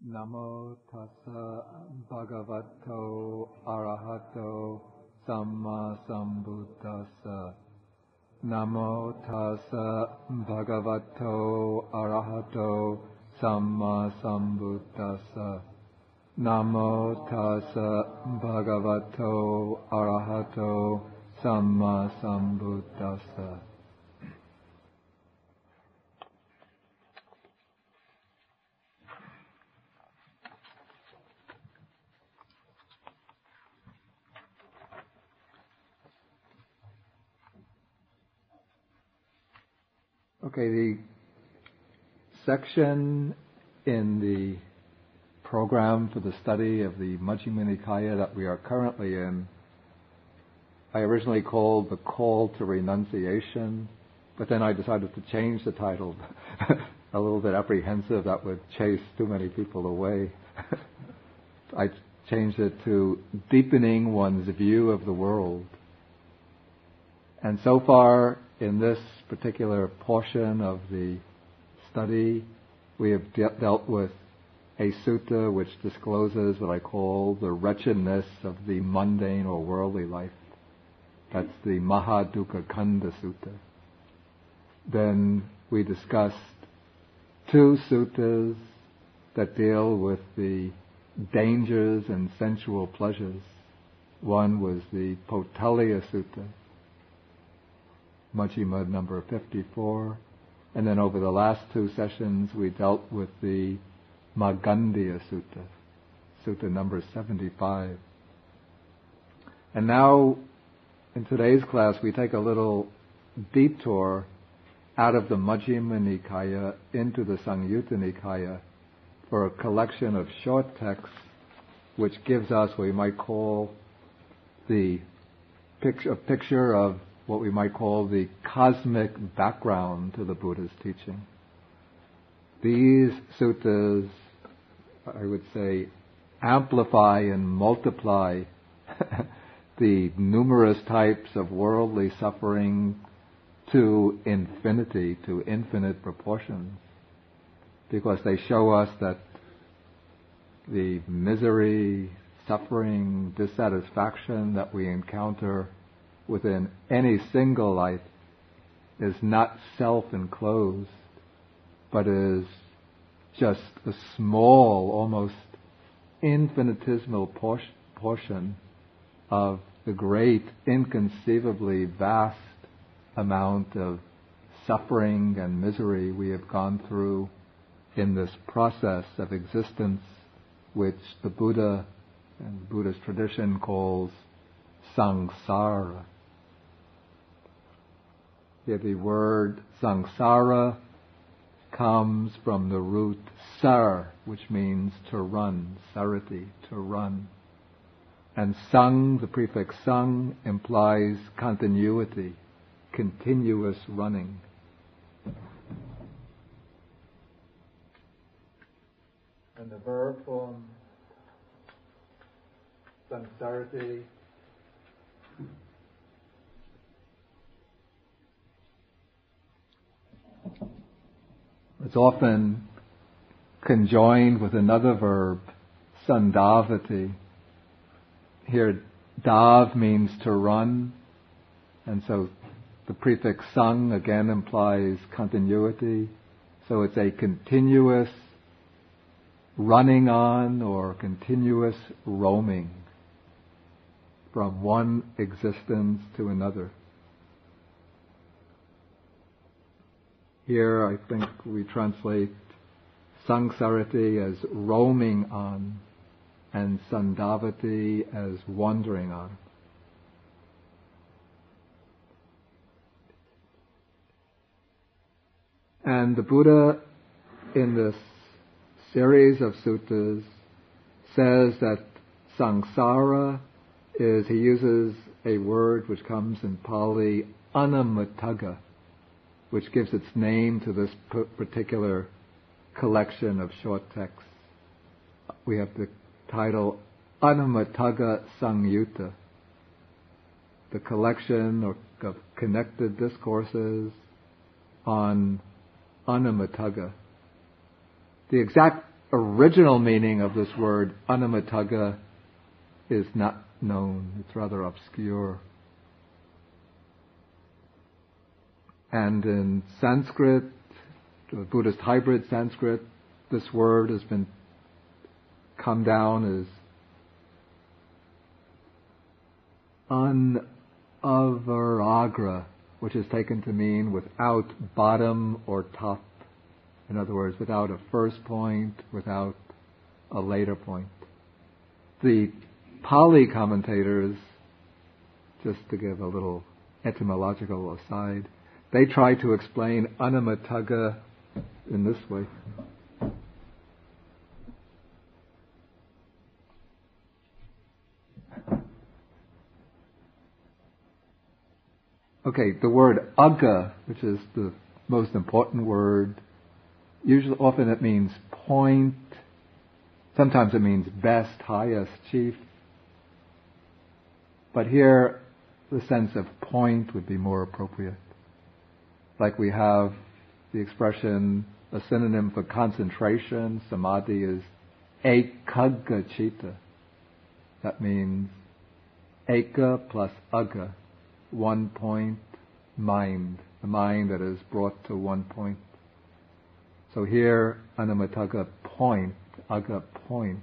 Namo tassa bhagavato arahato samma sambuddhassa. Namo tassa bhagavato arahato samma sambuddhassa. Namo tassa bhagavato arahato samma sambuddhassa. Okay, the section in the program for the study of the Majjhima Nikaya that we are currently in, I originally called The Call to Renunciation, but then I decided to change the title, a little bit apprehensive that would chase too many people away. I changed it to Deepening One's View of the World. And so far, in this particular portion of the study, we have dealt with a sutta which discloses what I call the wretchedness of the mundane or worldly life. That's the Mahadukkha Khandha Sutta. Then we discussed two suttas that deal with the dangers and sensual pleasures. One was the Potalya Sutta, Majjhima number 54, and then over the last two sessions we dealt with the Magandhya Sutta, Sutta number 75. And now, in today's class, we take a little detour out of the Majjhima Nikaya into the Samyutta Nikaya for a collection of short texts which gives us what we might call the picture of what we might call the cosmic background to the Buddha's teaching. These suttas, I would say, amplify and multiply the numerous types of worldly suffering to infinity, to infinite proportions, because they show us that the misery, suffering, dissatisfaction that we encounter within any single life is not self-enclosed, but is just a small, almost infinitesimal portion of the great, inconceivably vast amount of suffering and misery we have gone through in this process of existence, which the Buddha and Buddhist tradition calls samsara. Here the word samsara comes from the root sar, which means to run, sarati, to run. And sang, the prefix sang, implies continuity, continuous running. And the verb form, samsarati, it's often conjoined with another verb, sandhavati. Here, dav means to run, and so the prefix sang again implies continuity. So it's a continuous running on or continuous roaming from one existence to another. Here I think we translate sangsarati as roaming on and sandhavati as wandering on. And the Buddha in this series of suttas says that samsara is, he uses a word which comes in Pali, Anamatagga, which gives its name to this particular collection of short texts. We have the title Anamataggasaṃyutta, the collection of connected discourses on Anamatagga. The exact original meaning of this word, Anamatagga, is not known. It's rather obscure. And in Sanskrit, Buddhist hybrid Sanskrit, this word has been come down as anavaragra, which is taken to mean without bottom or top. In other words, without a first point, without a later point. The Pali commentators, just to give a little etymological aside, they try to explain Anamatagga in this way. Okay, the word agga, which is the most important word, often it means point. Sometimes it means best, highest, chief. But here, the sense of point would be more appropriate. Like we have the expression, a synonym for concentration, samadhi, is ekaggacita. That means eka plus agga, 1 point, mind, the mind that is brought to 1 point. So here, Anamatagga, point, agga, point.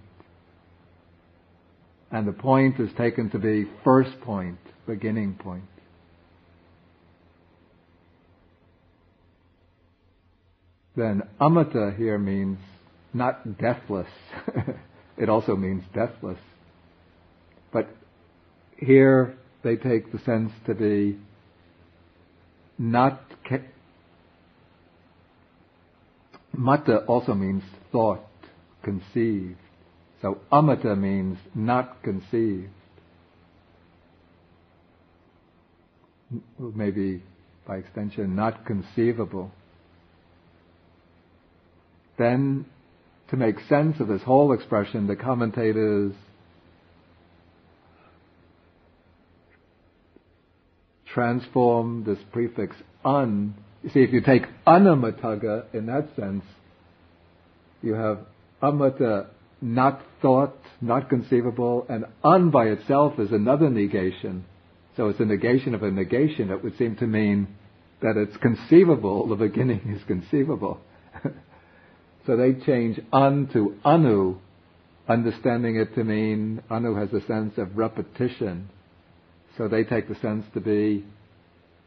And the point is taken to be first point, beginning point. Then amata here means not deathless. It also means deathless. But here they take the sense to be not... Mata also means thought, conceived. So amata means not conceived. Maybe by extension, not conceivable. Then, to make sense of this whole expression, the commentators transform this prefix un. You see, if you take anamatagga in that sense, you have amata, not thought, not conceivable, and un by itself is another negation. So it's a negation of a negation. It would seem to mean that it's conceivable, the beginning is conceivable. So they change un to anu, understanding it to mean, anu has a sense of repetition. So they take the sense to be,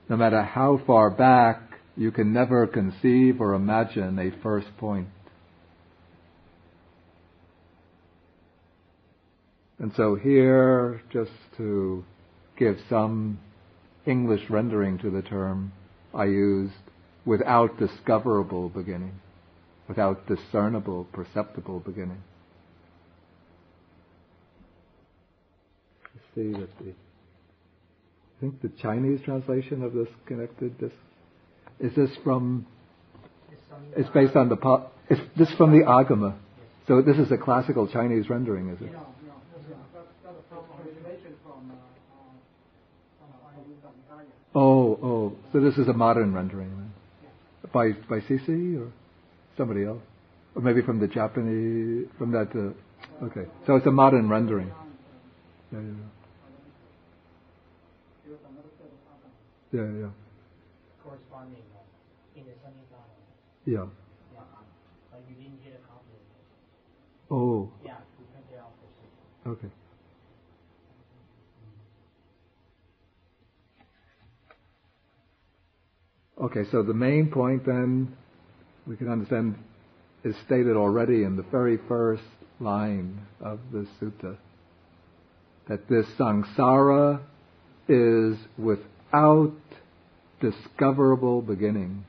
no matter how far back, you can never conceive or imagine a first point. And so here, just to give some English rendering to the term, I used without discoverable beginning, without discernible, perceptible beginning. You see that I think the Chinese translation of this connected, is this from, it's based on is this from the Agama? So this is a classical Chinese rendering, is it? Oh, so this is a modern rendering then? By CC or somebody else? Or maybe from the Japanese, from that, okay. So it's a modern rendering. Yeah. Corresponding in the Sunny Valley. Yeah. But you didn't get a copy of it. Oh. Yeah, we print it out for you. Okay. Okay, so the main point then, we can understand, is stated already in the very first line of the sutta. That this samsara is without discoverable beginning.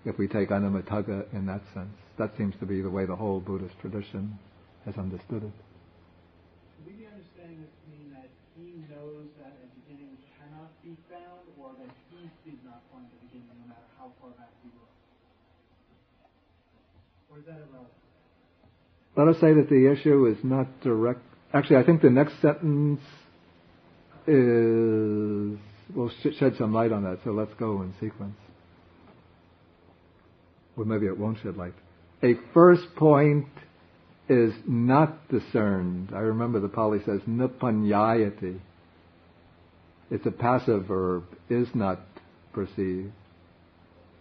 If we take Anamatagga in that sense. That seems to be the way the whole Buddhist tradition has understood it. Should we be understanding this to mean that he knows that a beginning cannot be found, or that he did not find a beginning no matter how far back he looked? Or is that irrelevant? Let us say that the issue is not direct. Actually, I think the next sentence will shed some light on that, so let's go in sequence. Or maybe it won't shed light. A first point is not discerned. I remember the Pali says, nupanyayati. It's a passive verb, is not perceived.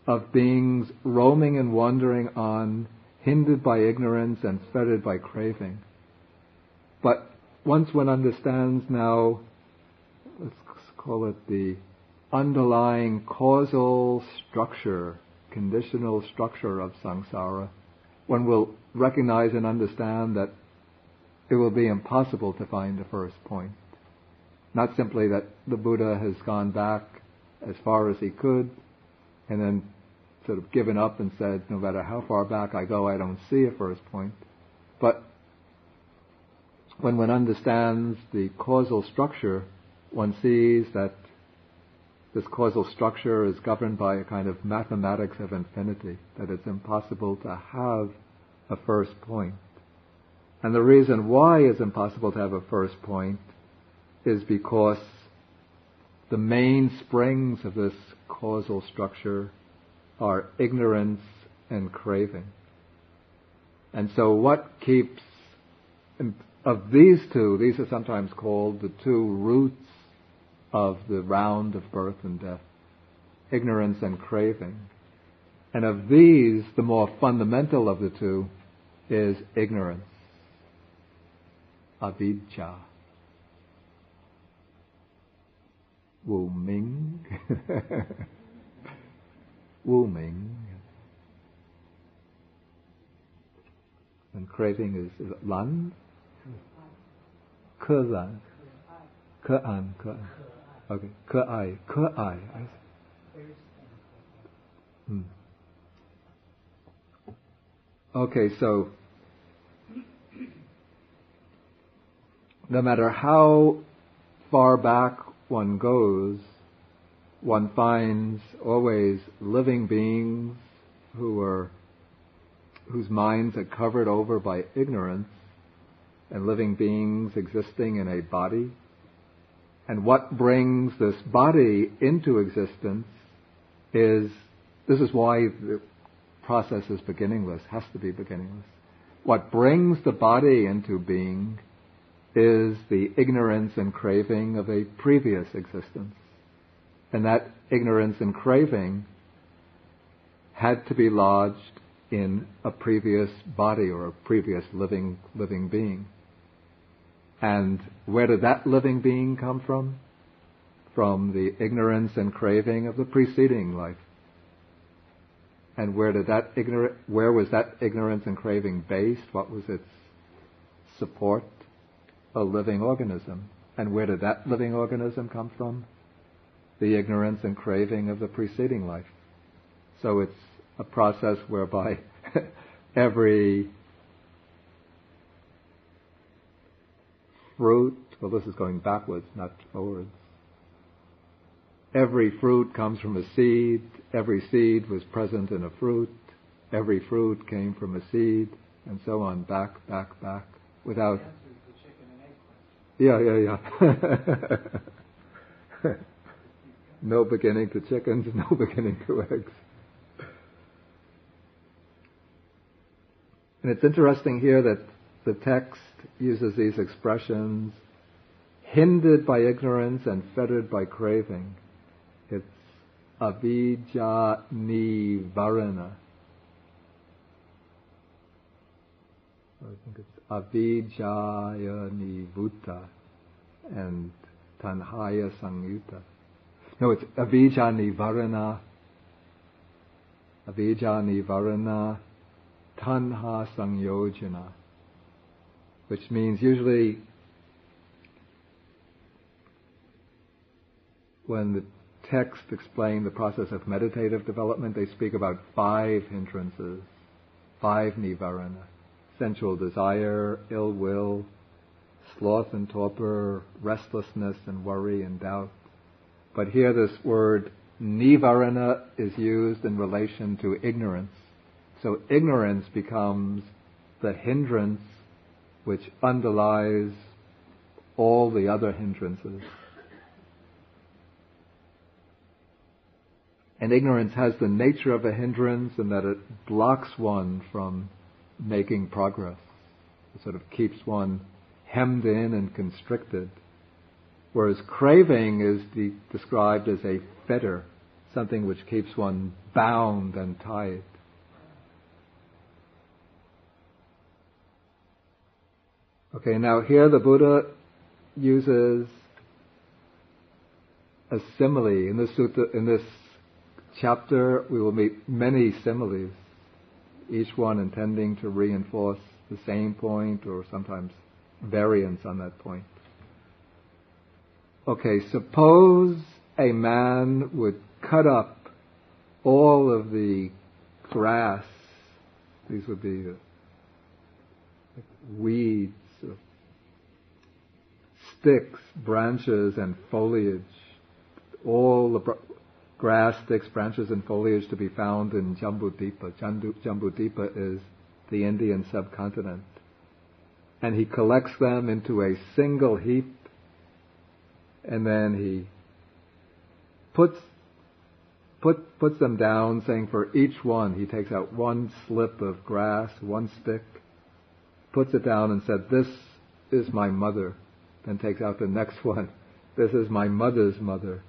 Of beings roaming and wandering on, hindered by ignorance and fettered by craving. But once one understands now, let's call it the underlying causal structure, conditional structure of samsara, one will recognize and understand that it will be impossible to find the first point. Not simply that the Buddha has gone back as far as he could and then sort of given up and said, no matter how far back I go, I don't see a first point. But when one understands the causal structure, one sees that this causal structure is governed by a kind of mathematics of infinity, that it's impossible to have a first point. And the reason why it's impossible to have a first point is because the main springs of this causal structure are ignorance and craving. And so what keeps, of these two, these are sometimes called the two roots of the round of birth and death, ignorance and craving. And of these, the more fundamental of the two is ignorance, avidya. Wu Ming. Wu Ming. And craving is it Lan? Ke Lan. Ke An. Ke An. Okay. Ke Ai. Ke Ai. Okay, so no matter how far back one goes, one finds always living beings whose minds are covered over by ignorance, and living beings existing in a body. And what brings this body into existence this is why the process is beginningless, has to be beginningless. What brings the body into being is the ignorance and craving of a previous existence. And that ignorance and craving had to be lodged in a previous body or a previous living being. And where did that living being come from? From the ignorance and craving of the preceding life. And where was that ignorance and craving based? What was its support? A living organism. And where did that living organism come from? The ignorance and craving of the preceding life. So it's a process whereby every fruit, well, this is going backwards, not forwards. Every fruit comes from a seed. Every seed was present in a fruit. Every fruit came from a seed, and so on, back, without. Yeah. No beginning to chickens, no beginning to eggs. And it's interesting here that the text uses these expressions, hindered by ignorance and fettered by craving. It's avidya nivarana. I think it's avidyaya nivutta and tanhaya samyutta. No, it's avidya nivarana, tanha sangyojana, which means usually when the text explain the process of meditative development, they speak about 5 hindrances, 5 nivarana: sensual desire, ill will, sloth and torpor, restlessness and worry and doubt. But here this word nivarana is used in relation to ignorance. So ignorance becomes the hindrance which underlies all the other hindrances. And ignorance has the nature of a hindrance in that it blocks one from making progress. It sort of keeps one hemmed in and constricted. Whereas craving is described as a fetter, something which keeps one bound and tied. Okay, now here the Buddha uses a simile. In this sutta, in this chapter, we will meet many similes, each one intending to reinforce the same point or sometimes variants on that point. Okay, suppose a man would cut up all of the grass. These would be weeds, sticks, branches, and foliage. All the grass, sticks, branches, and foliage to be found in Jambudvipa. Jambudvipa is the Indian subcontinent. And he collects them into a single heap, and then he puts them down, saying for each one, he takes out one slip of grass, one stick, puts it down and said, "This is my mother." Then takes out the next one. "This is my mother's mother.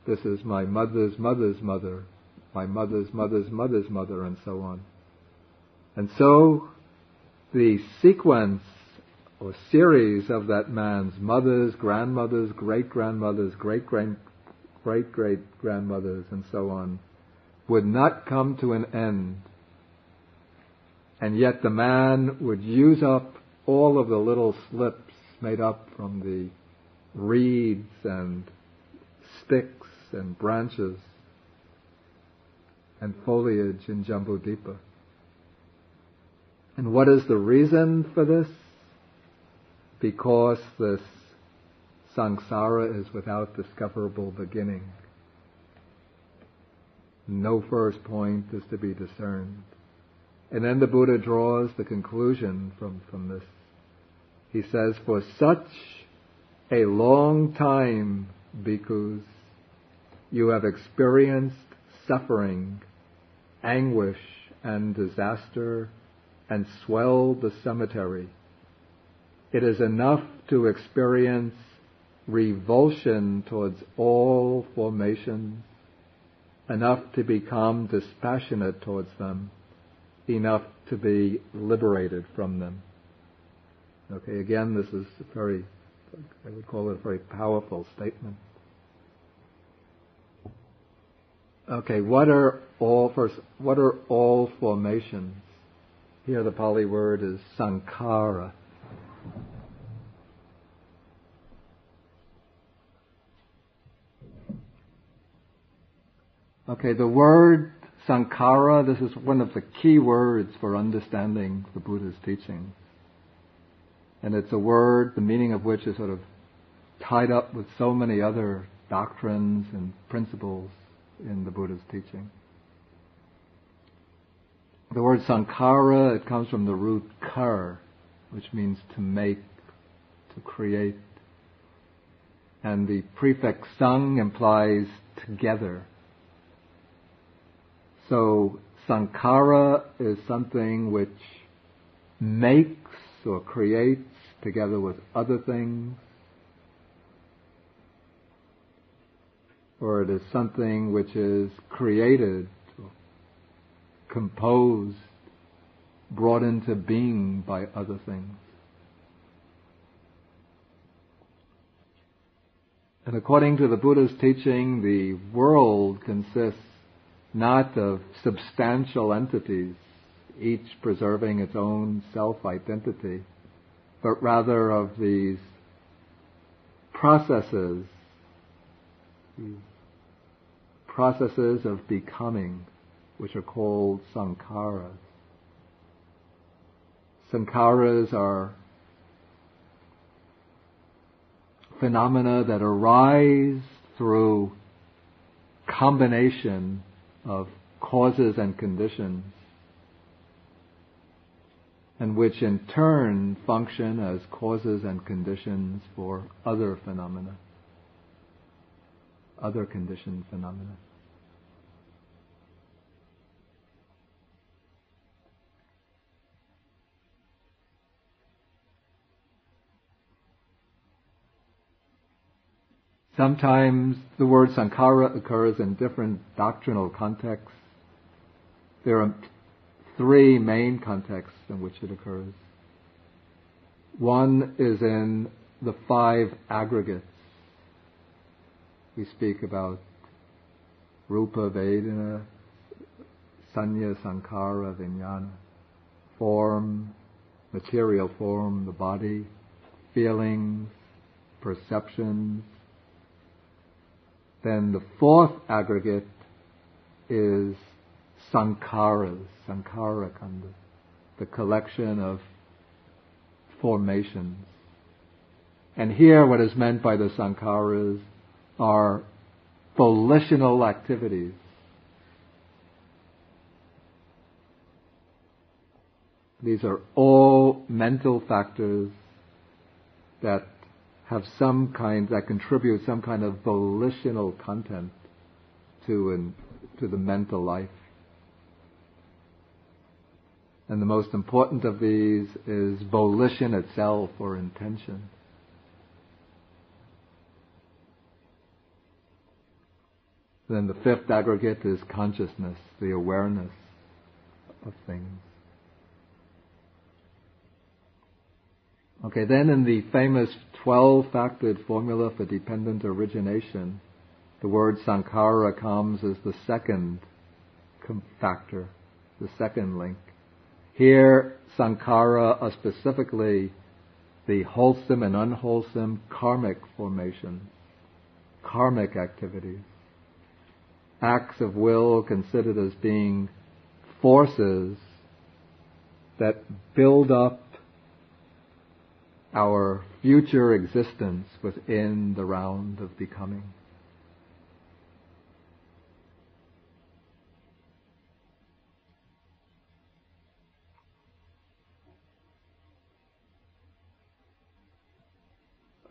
This is my mother's mother's mother. My mother's mother's mother's mother," and so on. And so the sequence or series of that man's mothers, grandmothers, great-grandmothers, great-great-great-grandmothers, and so on, would not come to an end. And yet the man would use up all of the little slips made up from the reeds and sticks and branches and foliage in Jambudvipa. And what is the reason for this? Because this samsara is without discoverable beginning. No first point is to be discerned. And then the Buddha draws the conclusion from this. He says, "For such a long time, bhikkhus, you have experienced suffering, anguish, and disaster, and swelled the cemetery. It is enough to experience revulsion towards all formations, enough to become dispassionate towards them, enough to be liberated from them." Okay, again, this is a very, I would call it a very powerful statement. Okay, what are all formations? Here the Pali word is sankhara. Okay, the word sankhara, this is one of the key words for understanding the Buddha's teaching. And it's a word, the meaning of which is sort of tied up with so many other doctrines and principles in the Buddha's teaching. The word sankhara, it comes from the root kar, which means to make, to create. And the prefix sang implies together. So sankhara is something which makes or creates together with other things, or it is something which is created, composed, brought into being by other things. And according to the Buddha's teaching, the world consists not of substantial entities, each preserving its own self-identity, but rather of these processes of becoming, which are called sankharas. Sankharas are phenomena that arise through combination of causes and conditions, and which in turn function as causes and conditions for other phenomena, other conditioned phenomena. Sometimes the word sankhara occurs in different doctrinal contexts. There are three main contexts in which it occurs. One is in the five aggregates. We speak about rupa, vedana, sanya, sankhara, vijnana. Form, material form, the body, feelings, perceptions. Then the fourth aggregate is sankharas, sankhara kanda, the collection of formations. And here what is meant by the sankharas are volitional activities. These are all mental factors that have that contribute some kind of volitional content to the mental life. And the most important of these is volition itself, or intention. Then the fifth aggregate is consciousness, the awareness of things. Okay, then in the famous 12-factored formula for dependent origination, the word sankhara comes as the second factor, the second link. Here, sankhara are specifically the wholesome and unwholesome karmic formations, karmic activities, acts of will considered as being forces that build up our future existence within the round of becoming.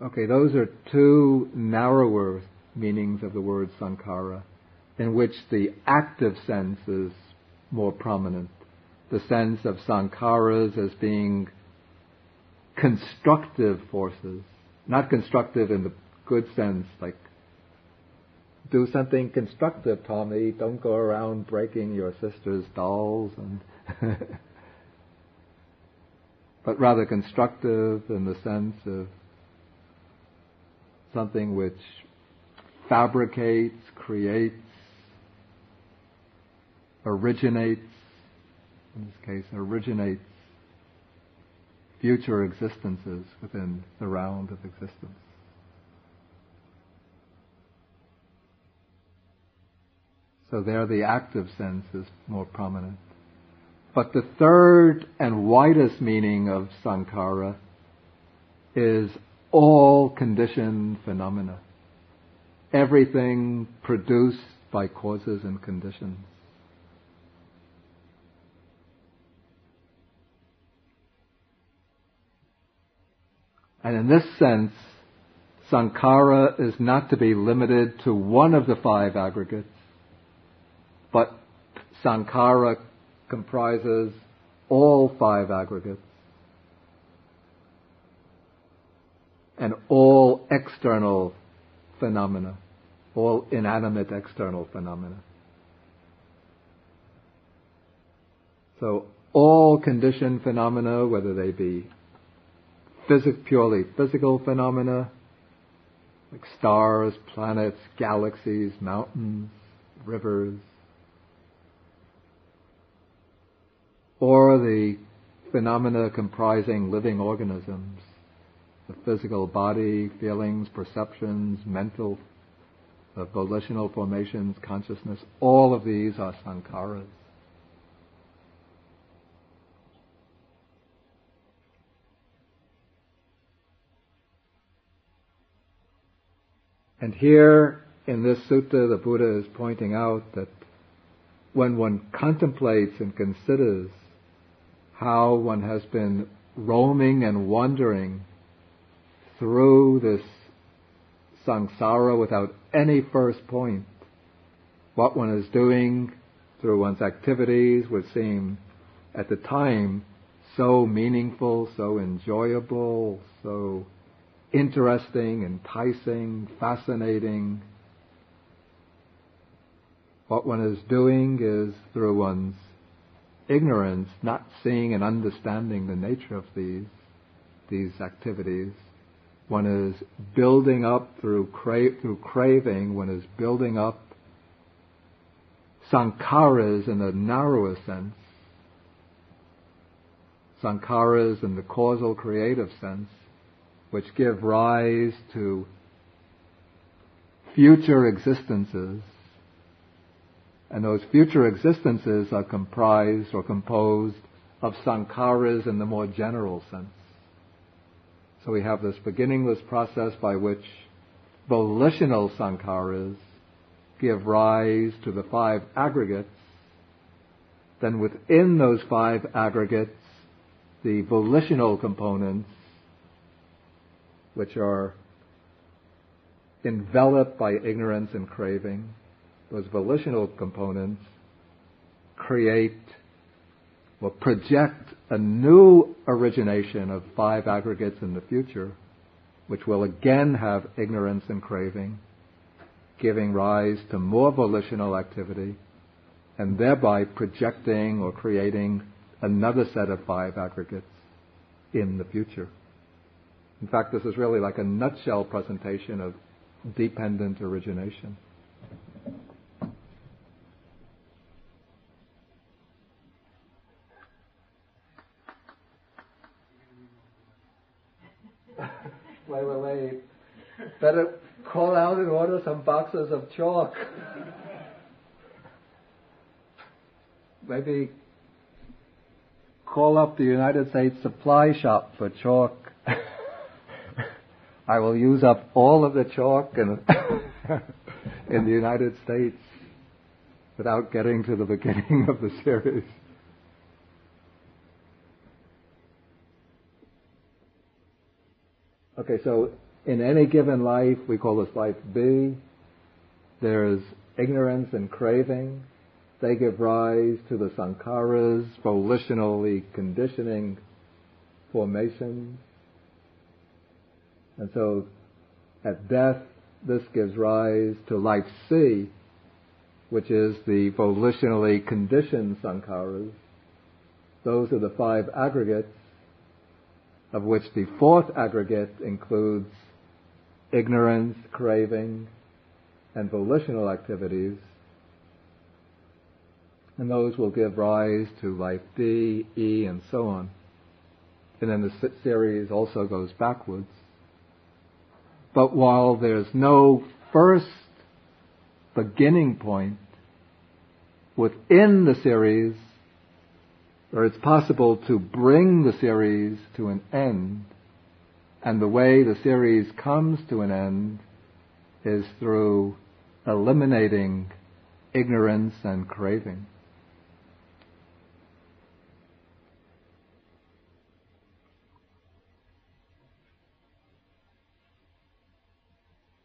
Okay, those are two narrower meanings of the word sankhara, in which the active sense is more prominent. The sense of sankharas as being constructive forces, not constructive in the good sense, like do something constructive, Tommy, don't go around breaking your sister's dolls, and but rather constructive in the sense of something which fabricates, creates, originates, in this case originates future existences within the round of existence. So there the active sense is more prominent. But the third and widest meaning of sankhara is all conditioned phenomena. Everything produced by causes and conditions. And in this sense, sankhara is not to be limited to one of the five aggregates, but sankhara comprises all five aggregates and all external phenomena, all inanimate external phenomena. So all conditioned phenomena, whether they be purely physical phenomena, like stars, planets, galaxies, mountains, rivers, or the phenomena comprising living organisms, the physical body, feelings, perceptions, mental, volitional formations, consciousness, all of these are sankharas. And here in this sutta, the Buddha is pointing out that when one contemplates and considers how one has been roaming and wandering through this samsara without any first point, what one is doing through one's activities would seem at the time so meaningful, so enjoyable, so interesting, enticing, fascinating. What one is doing is, through one's ignorance, not seeing and understanding the nature of these activities. One is building up through craving, one is building up sankharas in a narrower sense, sankharas in the causal creative sense, which give rise to future existences. And those future existences are comprised or composed of sankharas in the more general sense. So we have this beginningless process by which volitional sankharas give rise to the 5 aggregates. Then within those 5 aggregates, the volitional components, which are enveloped by ignorance and craving, those volitional components create or project a new origination of 5 aggregates in the future, which will again have ignorance and craving, giving rise to more volitional activity, and thereby projecting or creating another set of 5 aggregates in the future. In fact, this is really like a nutshell presentation of dependent origination. Wait. Better call out and order some boxes of chalk. Maybe call up the United States supply shop for chalk. I will use up all of the chalk in the United States without getting to the beginning of the series. Okay, so in any given life, we call this life B. There's ignorance and craving. They give rise to the sankharas, volitionally conditioning formations. And so at death, this gives rise to life C, which is the volitionally conditioned sankharas. Those are the 5 aggregates, of which the 4th aggregate includes ignorance, craving, and volitional activities. And those will give rise to life D, E, and so on. And then the series also goes backwards. But while there's no first beginning point within the series, or it's possible to bring the series to an end, and the way the series comes to an end is through eliminating ignorance and craving.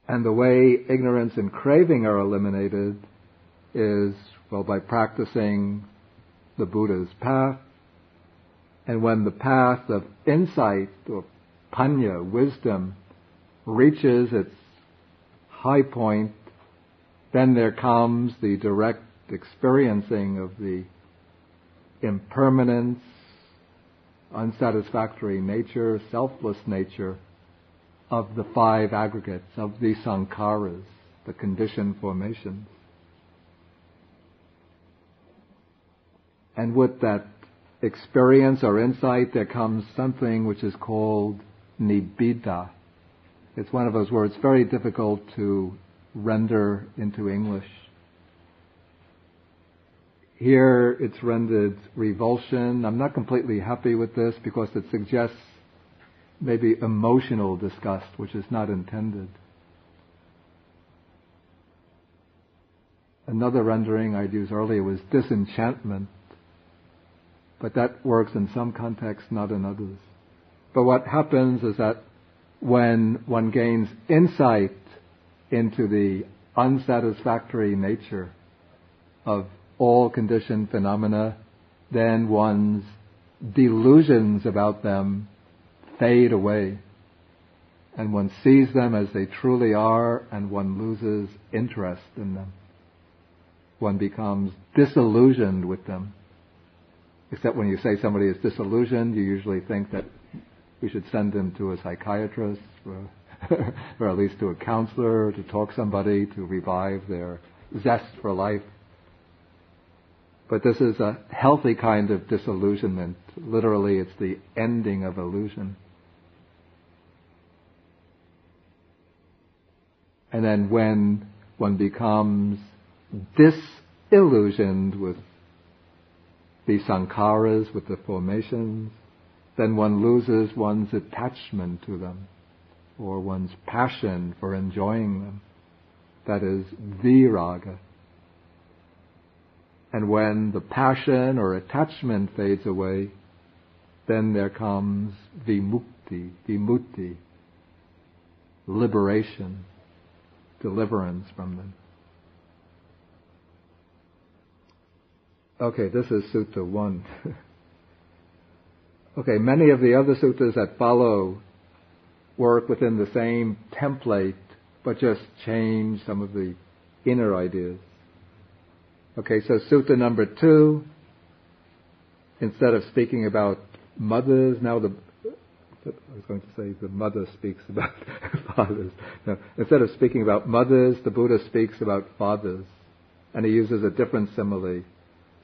And the way ignorance and craving are eliminated is, well, by practicing the Buddha's path. And when the path of insight or panya, wisdom, reaches its high point, then there comes the direct experiencing of the impermanence, unsatisfactory nature, selfless nature of the 5 aggregates, of the sankharas, the conditioned formations. And with that experience or insight, there comes something which is called nibbida. It's one of those words very difficult to render into English. Here it's rendered revulsion. I'm not completely happy with this because it suggests maybe emotional disgust, which is not intended. Another rendering I'd used earlier was disenchantment, but that works in some contexts, not in others. But what happens is that when one gains insight into the unsatisfactory nature of all conditioned phenomena, then one's delusions about them fade away. and one sees them as they truly are, and one loses interest in them. One becomes disillusioned with them. Except when you say somebody is disillusioned, you usually think that we should send them to a psychiatrist, or at least to a counselor, to talk somebody, to revive their zest for life. But this is a healthy kind of disillusionment. Literally, it's the ending of illusion. And then when one becomes disillusioned with the sankharas, with the formations, then one loses one's attachment to them, or one's passion for enjoying them. That is viraga. And when the passion or attachment fades away, then there comes vimutti, liberation, deliverance from them. Okay, this is Sutta 1. Okay, many of the other suttas that follow work within the same template, but just change some of the inner ideas. Okay, so Sutta number 2, instead of speaking about mothers, now I was going to say the mother speaks about fathers. No, instead of speaking about mothers, the Buddha speaks about fathers. And he uses a different simile.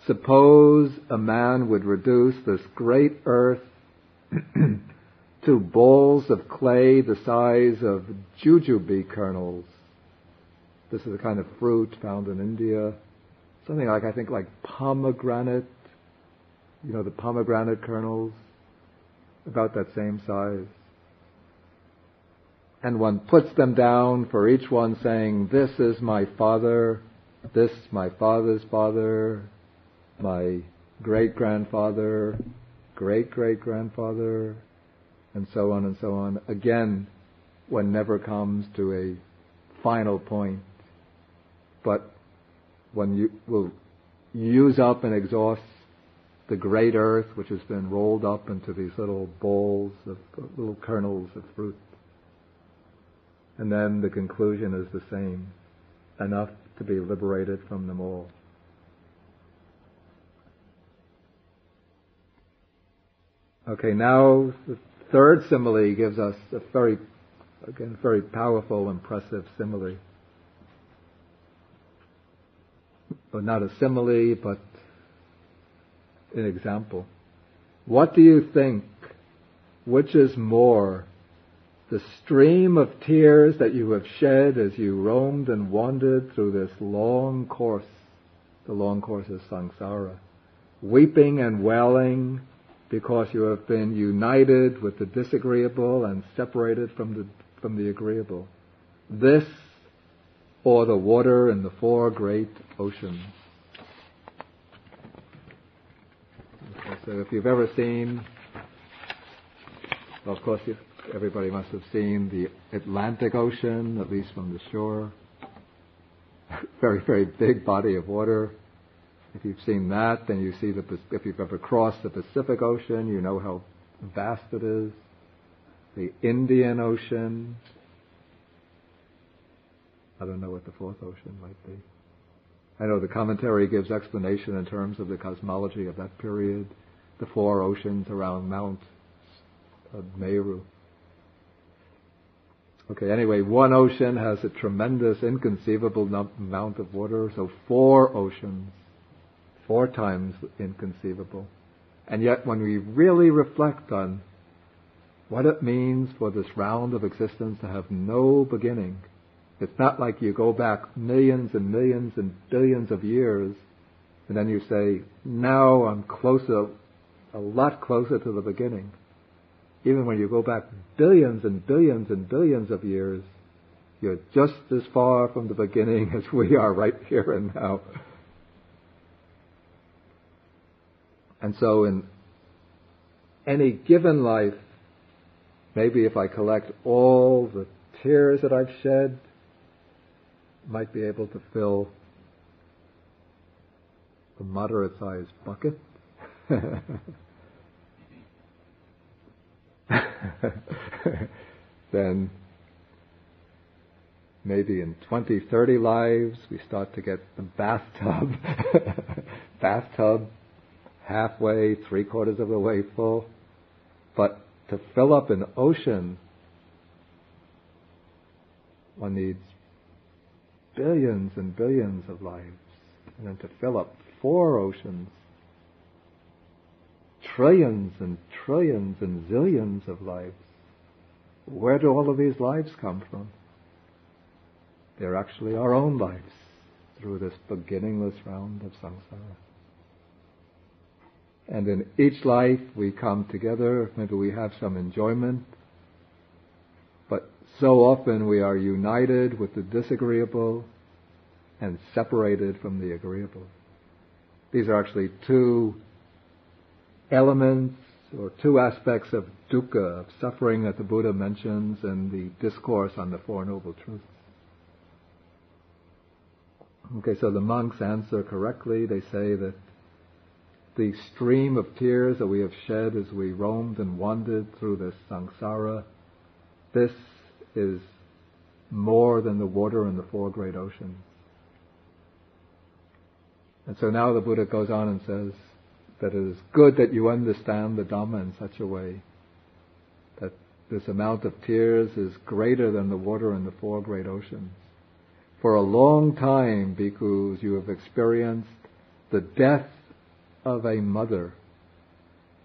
Suppose a man would reduce this great earth to balls of clay the size of jujube kernels. This is a kind of fruit found in India. Something like, I think, like pomegranate. You know, the pomegranate kernels, about that same size. And one puts them down for each one saying, this is my father, this my father's father, my great-grandfather, great-great-grandfather, and so on and so on. Again, one never comes to a final point, but one will use up and exhaust the great earth, which has been rolled up into these little balls of little kernels of fruit. And then the conclusion is the same, enough to be liberated from them all. Okay, now the third simile gives us a very powerful, impressive simile. Well, not a simile, but an example. What do you think? Which is more, the stream of tears that you have shed as you roamed and wandered through this long course? The long course is samsara. Weeping and wailing because you have been united with the disagreeable and separated from the agreeable. This, or the water in the 4 great oceans. Okay, so if you've ever seen, well, of course everybody must have seen the Atlantic Ocean, at least from the shore. Very, very big body of water. If you've seen that, then you see if you've ever crossed the Pacific Ocean, you know how vast it is. The Indian Ocean. I don't know what the 4th ocean might be. I know the commentary gives explanation in terms of the cosmology of that period. The 4 oceans around Mount Meru. Okay, anyway, one ocean has a tremendous, inconceivable amount of water, so 4 oceans. 4 times inconceivable. And yet when we really reflect on what it means for this round of existence to have no beginning, it's not like you go back millions and millions and billions of years and then you say, now I'm closer, a lot closer to the beginning. Even when you go back billions and billions and billions of years, you're just as far from the beginning as we are right here and now. And so in any given life, maybe if I collect all the tears that I've shed, I might be able to fill a moderate-sized bucket. then maybe in 20, 30 lives, we start to get the bathtub, halfway, 3/4 of the way full. But to fill up an ocean, one needs billions and billions of lives. And then to fill up 4 oceans, trillions and trillions and zillions of lives. Where do all of these lives come from? They're actually our own lives through this beginningless round of samsara. And in each life we come together, maybe we have some enjoyment, but so often we are united with the disagreeable and separated from the agreeable. These are actually 2 elements or 2 aspects of dukkha, of suffering, that the Buddha mentions in the Discourse on the Four Noble Truths. Okay, so the monks answer correctly. They say that the stream of tears that we have shed as we roamed and wandered through this samsara, this is more than the water in the 4 great oceans. And so now the Buddha goes on and says that it is good that you understand the Dhamma in such a way that this amount of tears is greater than the water in the 4 great oceans. For a long time, bhikkhus, you have experienced the death of a mother.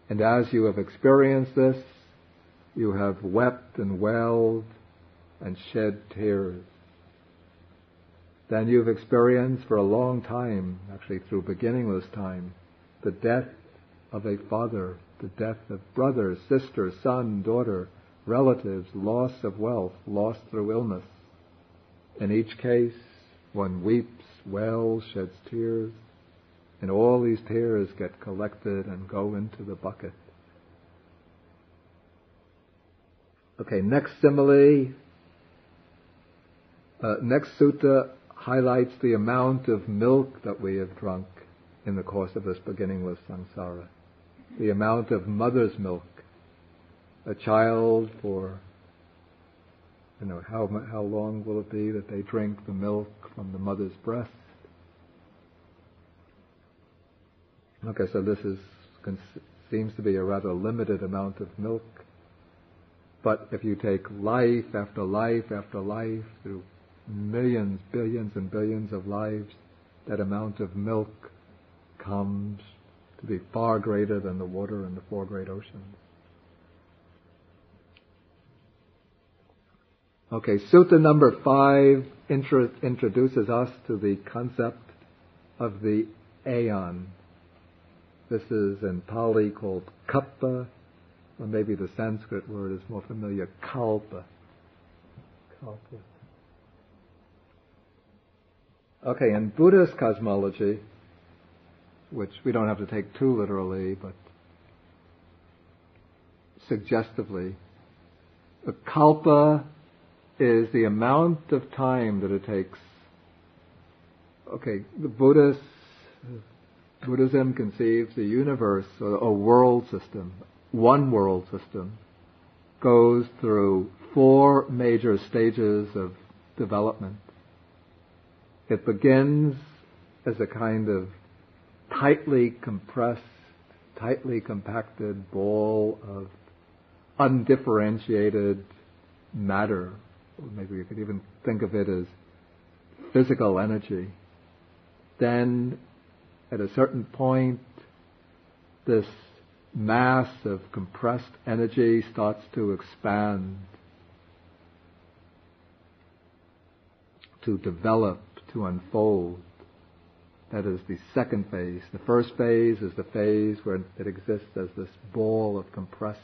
And as you have experienced this, you have wept and wailed and shed tears. Then you've experienced for a long time, actually through beginningless time, the death of a father, the death of brother, sister, son, daughter, relatives, loss of wealth, loss through illness. In each case, one weeps, wails, sheds tears, and all these tears get collected and go into the bucket. Okay, next simile. Next sutta highlights the amount of milk that we have drunk in the course of this beginningless samsara. The amount of mother's milk. A child for, how long will it be that they drink the milk from the mother's breast? Okay, so this seems to be a rather limited amount of milk. But if you take life after life after life through millions, billions and billions of lives, that amount of milk comes to be far greater than the water in the 4 great oceans. Okay, Sutta number 5 introduces us to the concept of the aeon. This is in Pali called kappa, or maybe the Sanskrit word is more familiar, kalpa. Kalpa. Okay, in Buddhist cosmology, which we don't have to take too literally, but suggestively, the kalpa is the amount of time that it takes. Okay, Buddhism conceives the universe, or a world system, one world system, goes through 4 major stages of development. It begins as a kind of tightly compressed, tightly compacted ball of undifferentiated matter. Or maybe you could even think of it as physical energy. Then, at a certain point, this mass of compressed energy starts to expand, to develop, to unfold. That is the second phase. The first phase is the phase where it exists as this ball of compressed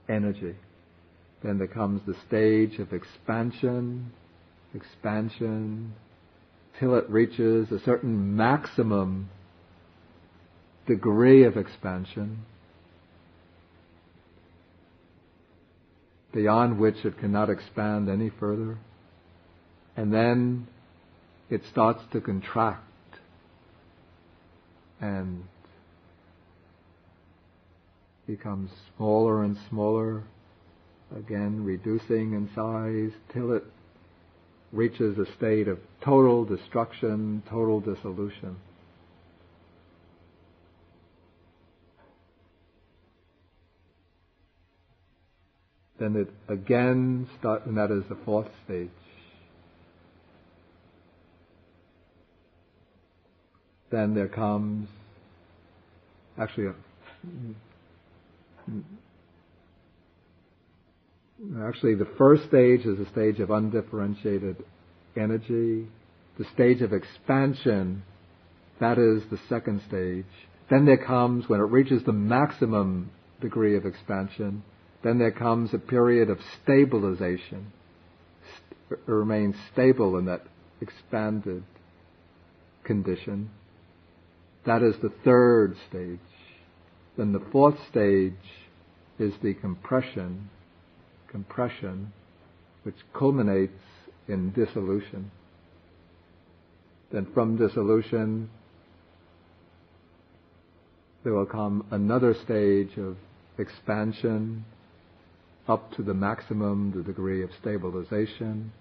energy. Then there comes the stage of expansion, till it reaches a certain maximum degree of expansion, beyond which it cannot expand any further. And then it starts to contract and becomes smaller and smaller, again reducing in size till it reaches a state of total destruction, total dissolution. Then it again starts, and that is the fourth stage. Then there comes, actually the first stage is a stage of undifferentiated energy. The stage of expansion, that is the second stage. Then there comes, when it reaches the maximum degree of expansion, then there comes a period of stabilization. It remains stable in that expanded condition. That is the third stage. Then the fourth stage is the compression, which culminates in dissolution. Then from dissolution, there will come another stage of expansion up to the maximum, the degree of stabilization.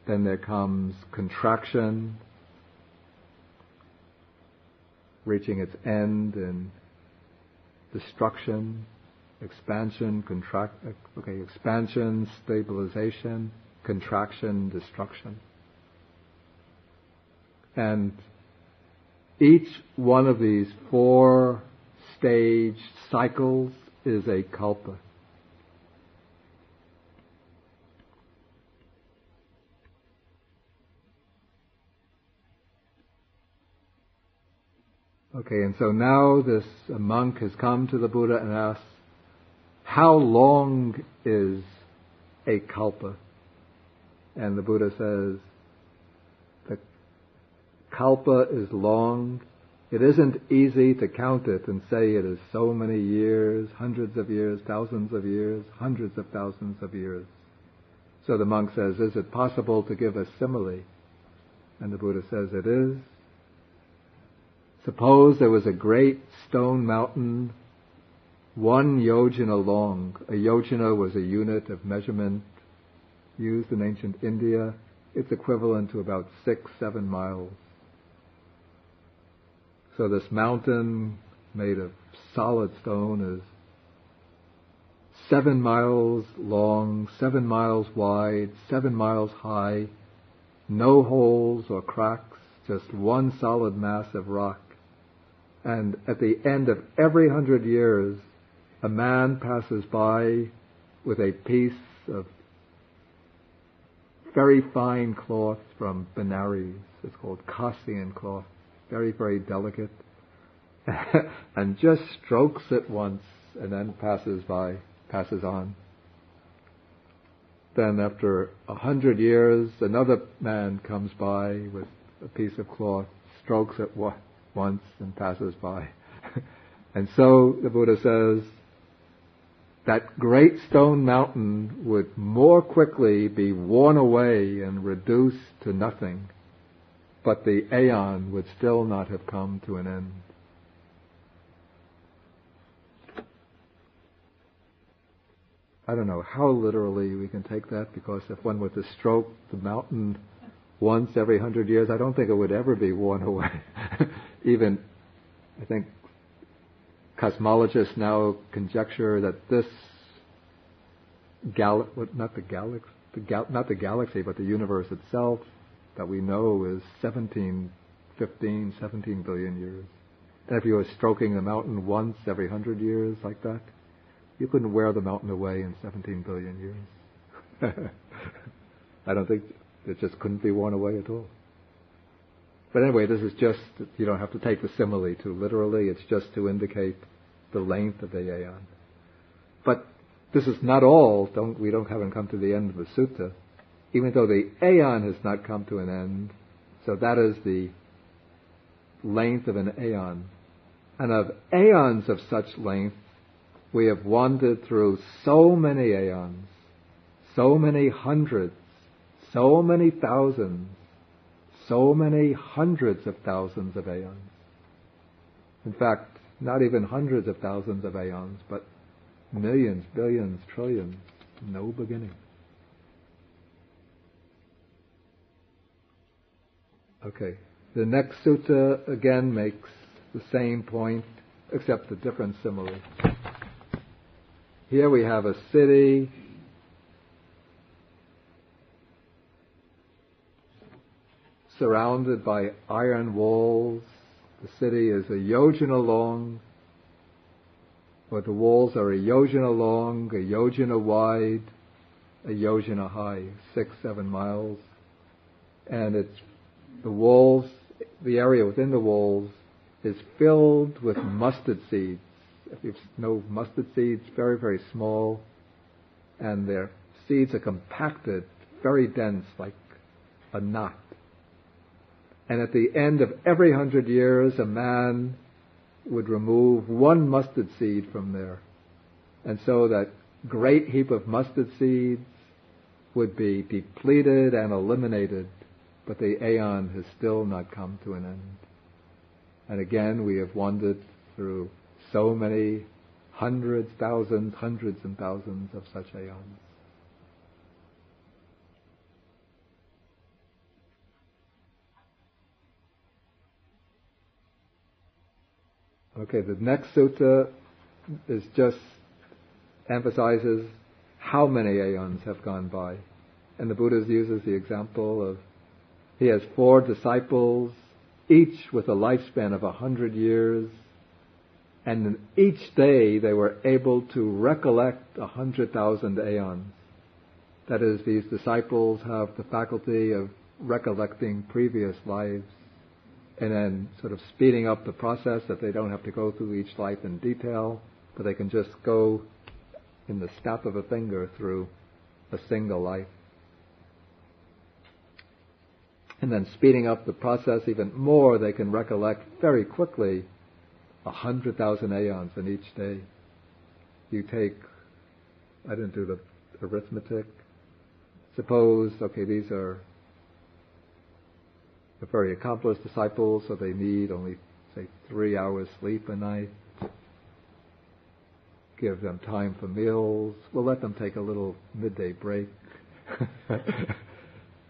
Then there comes contraction, reaching its end in destruction, expansion, expansion, stabilization, contraction, destruction. And each one of these 4 stage cycles is a kalpa. Okay, and so now this monk has come to the Buddha and asks, how long is a kalpa? And the Buddha says, the kalpa is long. It isn't easy to count it and say it is so many years, hundreds of years, thousands of years, hundreds of thousands of years. So the monk says, is it possible to give a simile? And the Buddha says, it is. Suppose there was a great stone mountain, 1 yojana long. A yojana was a unit of measurement used in ancient India. It's equivalent to about 6-7 miles. So this mountain made of solid stone is 7 miles long, 7 miles wide, 7 miles high, no holes or cracks, just one solid mass of rock. And at the end of every 100 years, a man passes by with a piece of very fine cloth from Benares. It's called Kasian cloth, very, very delicate, and just strokes it once and then passes on. Then after 100 years, another man comes by with a piece of cloth, strokes it once and passes by. And so the Buddha says that great stone mountain would more quickly be worn away and reduced to nothing, but the aeon would still not have come to an end. I don't know how literally we can take that, because if one were to stroke the mountain once every 100 years, I don't think it would ever be worn away. Even, I think, cosmologists now conjecture that this not the galaxy, but the universe itself that we know is 17 billion years. And if you were stroking the mountain once every 100 years like that, you couldn't wear the mountain away in 17 billion years. I don't think it just couldn't be worn away at all. But anyway, this is just, you don't have to take the simile too literally, it's just to indicate the length of the aeon. But this is not all, we haven't come to the end of the sutta, even though the aeon has not come to an end, so that is the length of an aeon. And of aeons of such length, we have wandered through so many aeons, so many hundreds, so many thousands, so many hundreds of thousands of aeons. In fact, not even hundreds of thousands of aeons, but millions, billions, trillions. no beginning. Okay, the next sutta again makes the same point, except a different simile. Here we have a city surrounded by iron walls. The city is a yojana long, or the walls are a yojana long, a yojana wide, a yojana high, 6-7 miles. And it's the walls, the area within the walls is filled with mustard seeds. If you know mustard seeds, very, very small, and their seeds are compacted, very dense, like a knot. And at the end of every 100 years, a man would remove one mustard seed from there. And so that great heap of mustard seeds would be depleted and eliminated, but the aeon has still not come to an end. And again, we have wandered through so many hundreds and thousands of such aeons. Okay, the next sutta is just emphasizes how many aeons have gone by. And the Buddha uses the example of he has 4 disciples, each with a lifespan of 100 years, and in each day they were able to recollect 100,000 aeons. That is, these disciples have the faculty of recollecting previous lives and then sort of speeding up the process that they don't have to go through each life in detail, but they can just go in the snap of a finger through a single life. And then speeding up the process even more, they can recollect very quickly 100,000 aeons in each day. You take, I didn't do the arithmetic. Suppose, okay, these are the very accomplished disciples, so they need only, say, 3 hours sleep a night. Give them time for meals. We'll let them take a little midday break.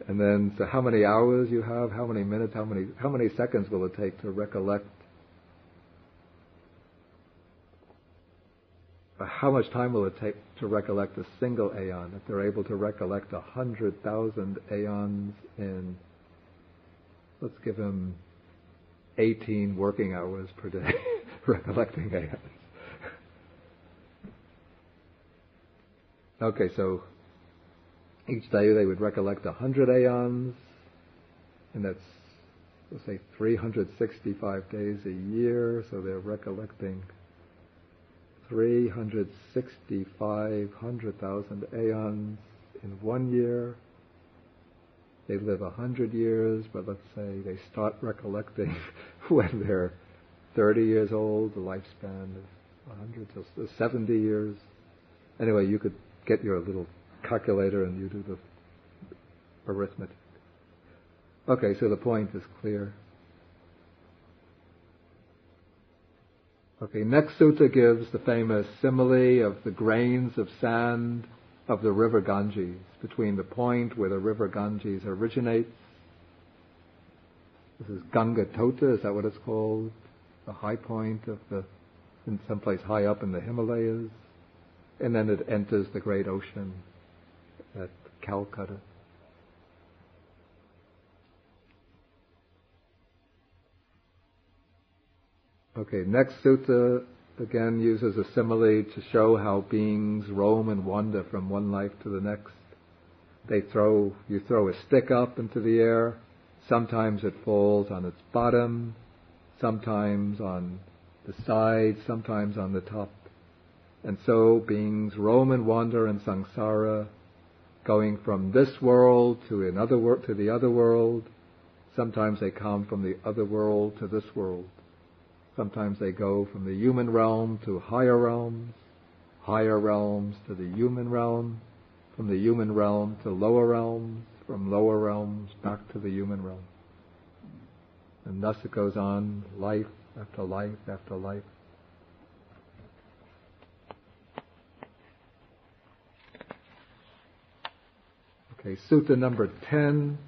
And then, so how many hours you have, how many minutes, how many seconds will it take to recollect? How much time will it take to recollect a single aeon? If they're able to recollect 100,000 aeons in, let's give them 18 working hours per day, recollecting aeons. Okay, so each day they would recollect 100 aeons, and that's, let's say, 365 days a year, so they're recollecting 365,000 aeons in 1 year. They live 100 years, but let's say they start recollecting when they're 30 years old, the lifespan is 100 to 70 years. Anyway, you could get your little calculator and you do the arithmetic. Okay, so the point is clear. Okay, next sutta gives the famous simile of the grains of sand of the river Ganges, between the point where the river Ganges originates. This is Ganga Tota, is that what it's called? The high point of in someplace high up in the Himalayas. And then it enters the great ocean at Calcutta. Okay, next sutta again uses a simile to show how beings roam and wander from one life to the next. You throw a stick up into the air, sometimes it falls on its bottom, sometimes on the sides, sometimes on the top. And so beings roam and wander in samsara, going from this world to to the other world. Sometimes they come from the other world to this world. Sometimes they go from the human realm to higher realms to the human realm, from the human realm to lower realms, from lower realms back to the human realm. And thus it goes on, life after life after life. Okay, Sutta number 10.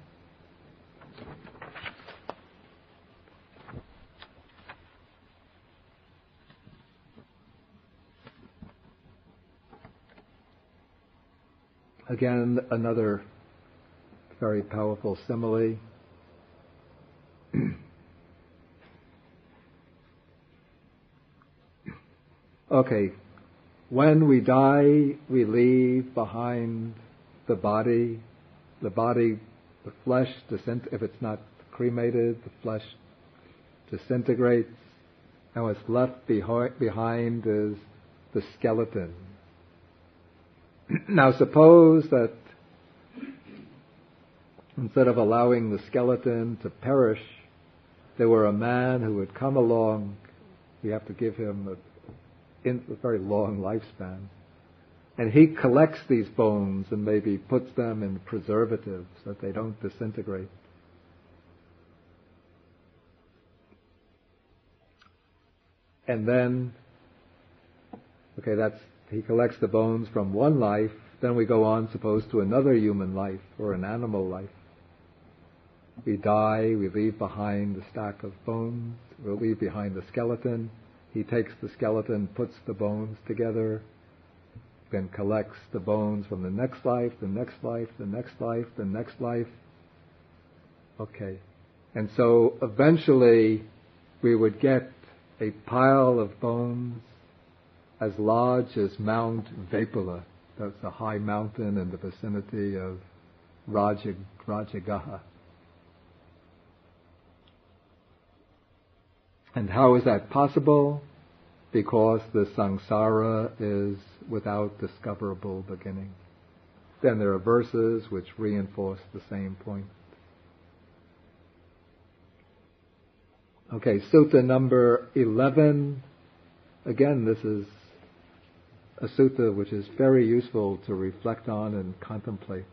Again, another very powerful simile. Okay, when we die, we leave behind the body, the flesh, if it's not cremated, the flesh disintegrates, and what's left behind is the skeleton. Now suppose that instead of allowing the skeleton to perish, there were a man who would come along. We have to give him a very long lifespan. And he collects these bones and maybe puts them in preservatives so that they don't disintegrate. And then, he collects the bones from one life, then we go on, suppose, to another human life or an animal life. We die, we leave behind a stack of bones, we'll leave behind the skeleton. He takes the skeleton, puts the bones together, then collects the bones from the next life, the next life, the next life, the next life. Okay. And so eventually we would get a pile of bones as large as Mount Vapula. That's a high mountain in the vicinity of Rajagaha. And how is that possible? Because the samsara is without discoverable beginning. Then there are verses which reinforce the same point. Okay, Sutta number 11. Again, this is a sutta which is very useful to reflect on and contemplate.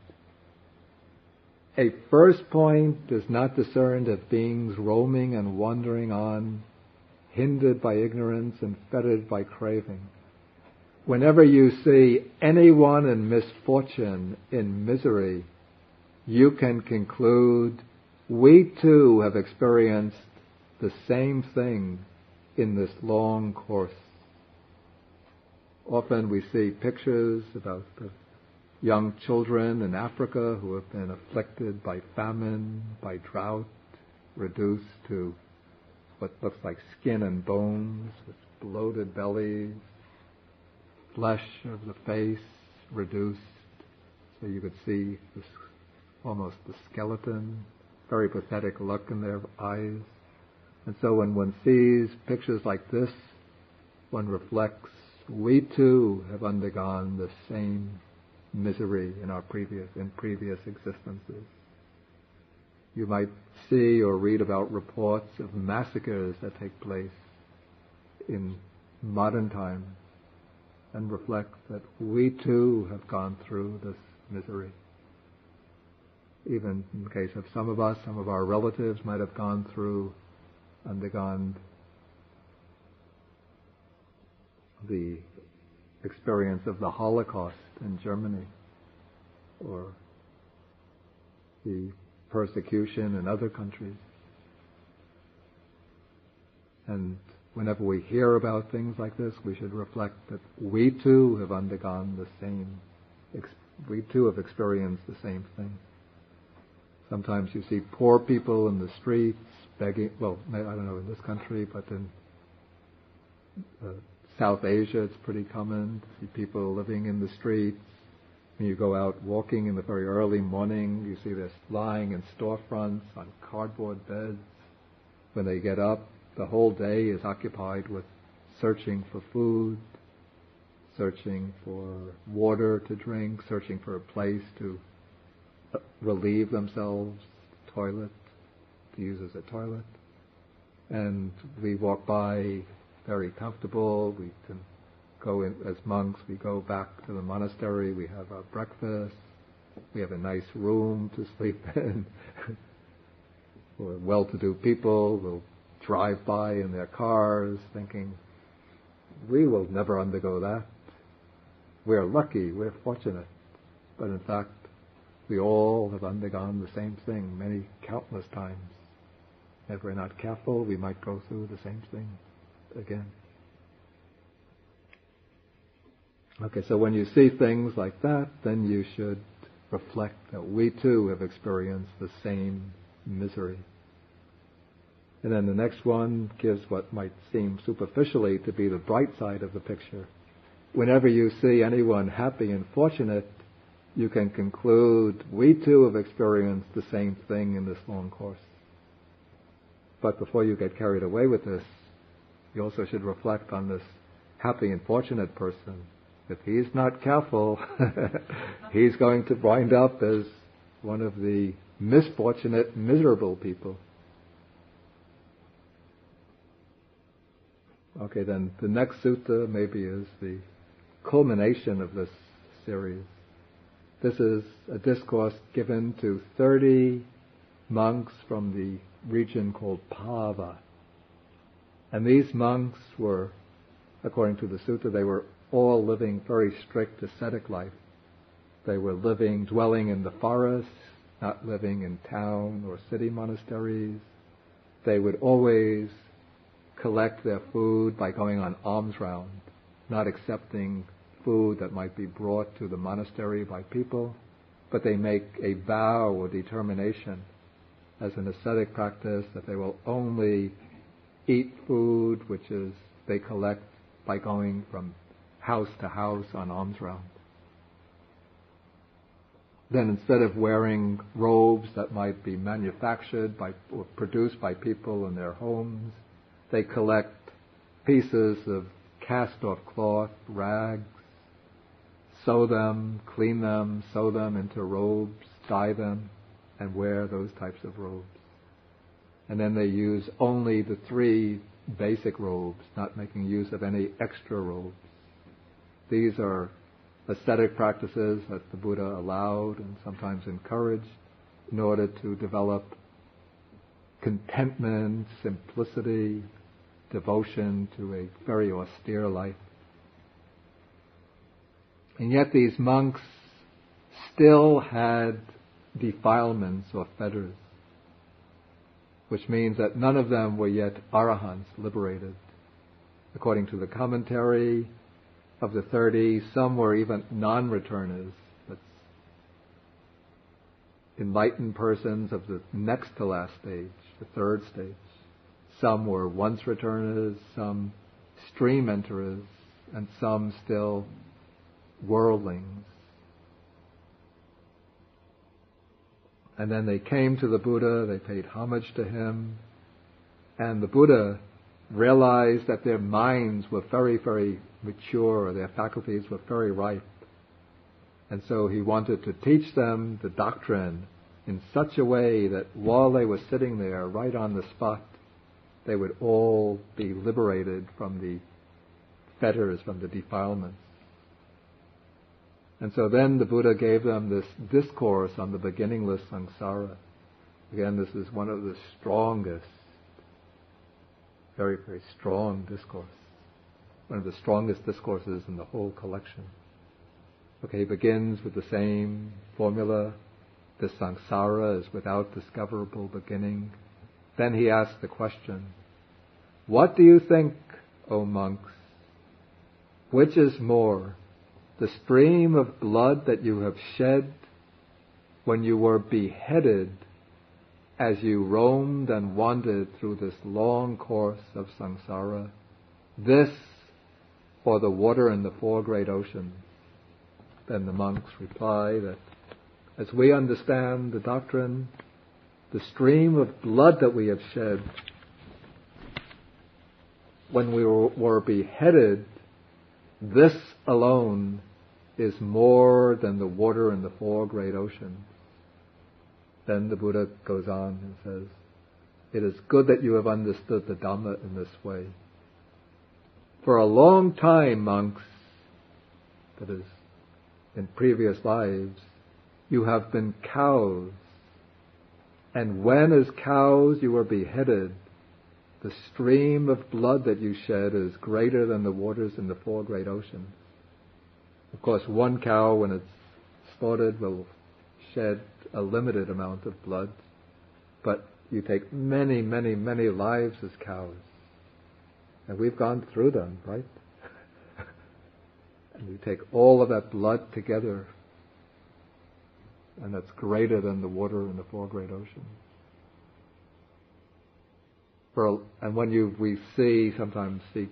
A first point is not discerned of beings roaming and wandering on, hindered by ignorance and fettered by craving. Whenever you see anyone in misfortune, in misery, you can conclude, we too have experienced the same thing in this long course. Often we see pictures about the young children in Africa who have been afflicted by famine, by drought, reduced to what looks like skin and bones, with bloated bellies, flesh of the face reduced, so you could see almost the skeleton, very pathetic look in their eyes. And so when one sees pictures like this, one reflects, we too have undergone the same misery in previous existences. You might see or read about reports of massacres that take place in modern times and reflect that we too have gone through this misery. Even in the case of some of us, some of our relatives might have undergone the experience of the Holocaust in Germany, or the persecution in other countries. And whenever we hear about things like this, we should reflect that we too have undergone the same, we too have experienced the same thing. Sometimes you see poor people in the streets begging, well, I don't know in this country, but in South Asia it's pretty common to see people living in the streets. When you go out walking in the very early morning, you see this lying in storefronts on cardboard beds. When they get up, the whole day is occupied with searching for food, searching for water to drink, searching for a place to relieve themselves, toilet, to use as a toilet. And we walk by very comfortable. We can go in as monks, we go back to the monastery, we have our breakfast, we have a nice room to sleep in. We're well-to-do people will drive by in their cars thinking, we will never undergo that. We're lucky, we're fortunate. But in fact, We all have undergone the same thing many countless times. If we're not careful, we might go through the same thing again. Okay, so when you see things like that, then you should reflect that we too have experienced the same misery. And then the next one gives what might seem superficially to be the bright side of the picture. Whenever you see anyone happy and fortunate, you can conclude, we too have experienced the same thing in this long course. But before you get carried away with this, you also should reflect on this happy and fortunate person. If he's not careful, he's going to wind up as one of the misfortunate, miserable people. Okay, then the next sutta maybe is the culmination of this series. This is a discourse given to 30 monks from the region called Pava. And these monks were, according to the sutta, they were all living very strict ascetic life. They were dwelling in the forest, not living in town or city monasteries. They would always collect their food by going on alms round, not accepting food that might be brought to the monastery by people, but they make a vow or determination as an ascetic practice that they will only eat food which is they collect by going from house to house on alms round. Then instead of wearing robes that might be manufactured by or produced by people in their homes, they collect pieces of cast-off cloth, rags, sew them, clean them, sew them into robes, dye them, and wear those types of robes. And then they use only the 3 basic robes, not making use of any extra robes. These are ascetic practices that the Buddha allowed and sometimes encouraged in order to develop contentment, simplicity, devotion to a very austere life. And yet these monks still had defilements or fetters, which means that none of them were yet arahants, liberated. According to the commentary of the 30, some were even non-returners, that's enlightened persons of the next to last stage, the 3rd stage. Some were once returners, some stream enterers, and some still worldlings. And then they came to the Buddha, they paid homage to him, and the Buddha realized that their minds were very, very mature, their faculties were very ripe. And so he wanted to teach them the doctrine in such a way that while they were sitting there, right on the spot, they would all be liberated from the fetters, from the defilements. And so then the Buddha gave them this discourse on the beginningless samsara. Again, this is one of the strongest, very, very strong discourse. One of the strongest discourses in the whole collection. Okay, he begins with the same formula. The samsara is without discoverable beginning. Then he asks the question, what do you think, O monks? Which is more, the stream of blood that you have shed when you were beheaded as you roamed and wandered through this long course of samsara, this or the water in the 4 great oceans? Then the monks reply that as we understand the doctrine, the stream of blood that we have shed when we were beheaded, this alone is more than the water in the 4 great oceans. Then the Buddha goes on and says, it is good that you have understood the Dhamma in this way. For a long time, monks, that is, in previous lives, you have been cows. And when as cows you were beheaded, the stream of blood that you shed is greater than the waters in the 4 great oceans. Of course, one cow, when it's slaughtered, will shed a limited amount of blood, but you take many, many, many lives as cows. And we've gone through them, right? And you take all of that blood together, and that's greater than the water in the four great oceans. And when we sometimes see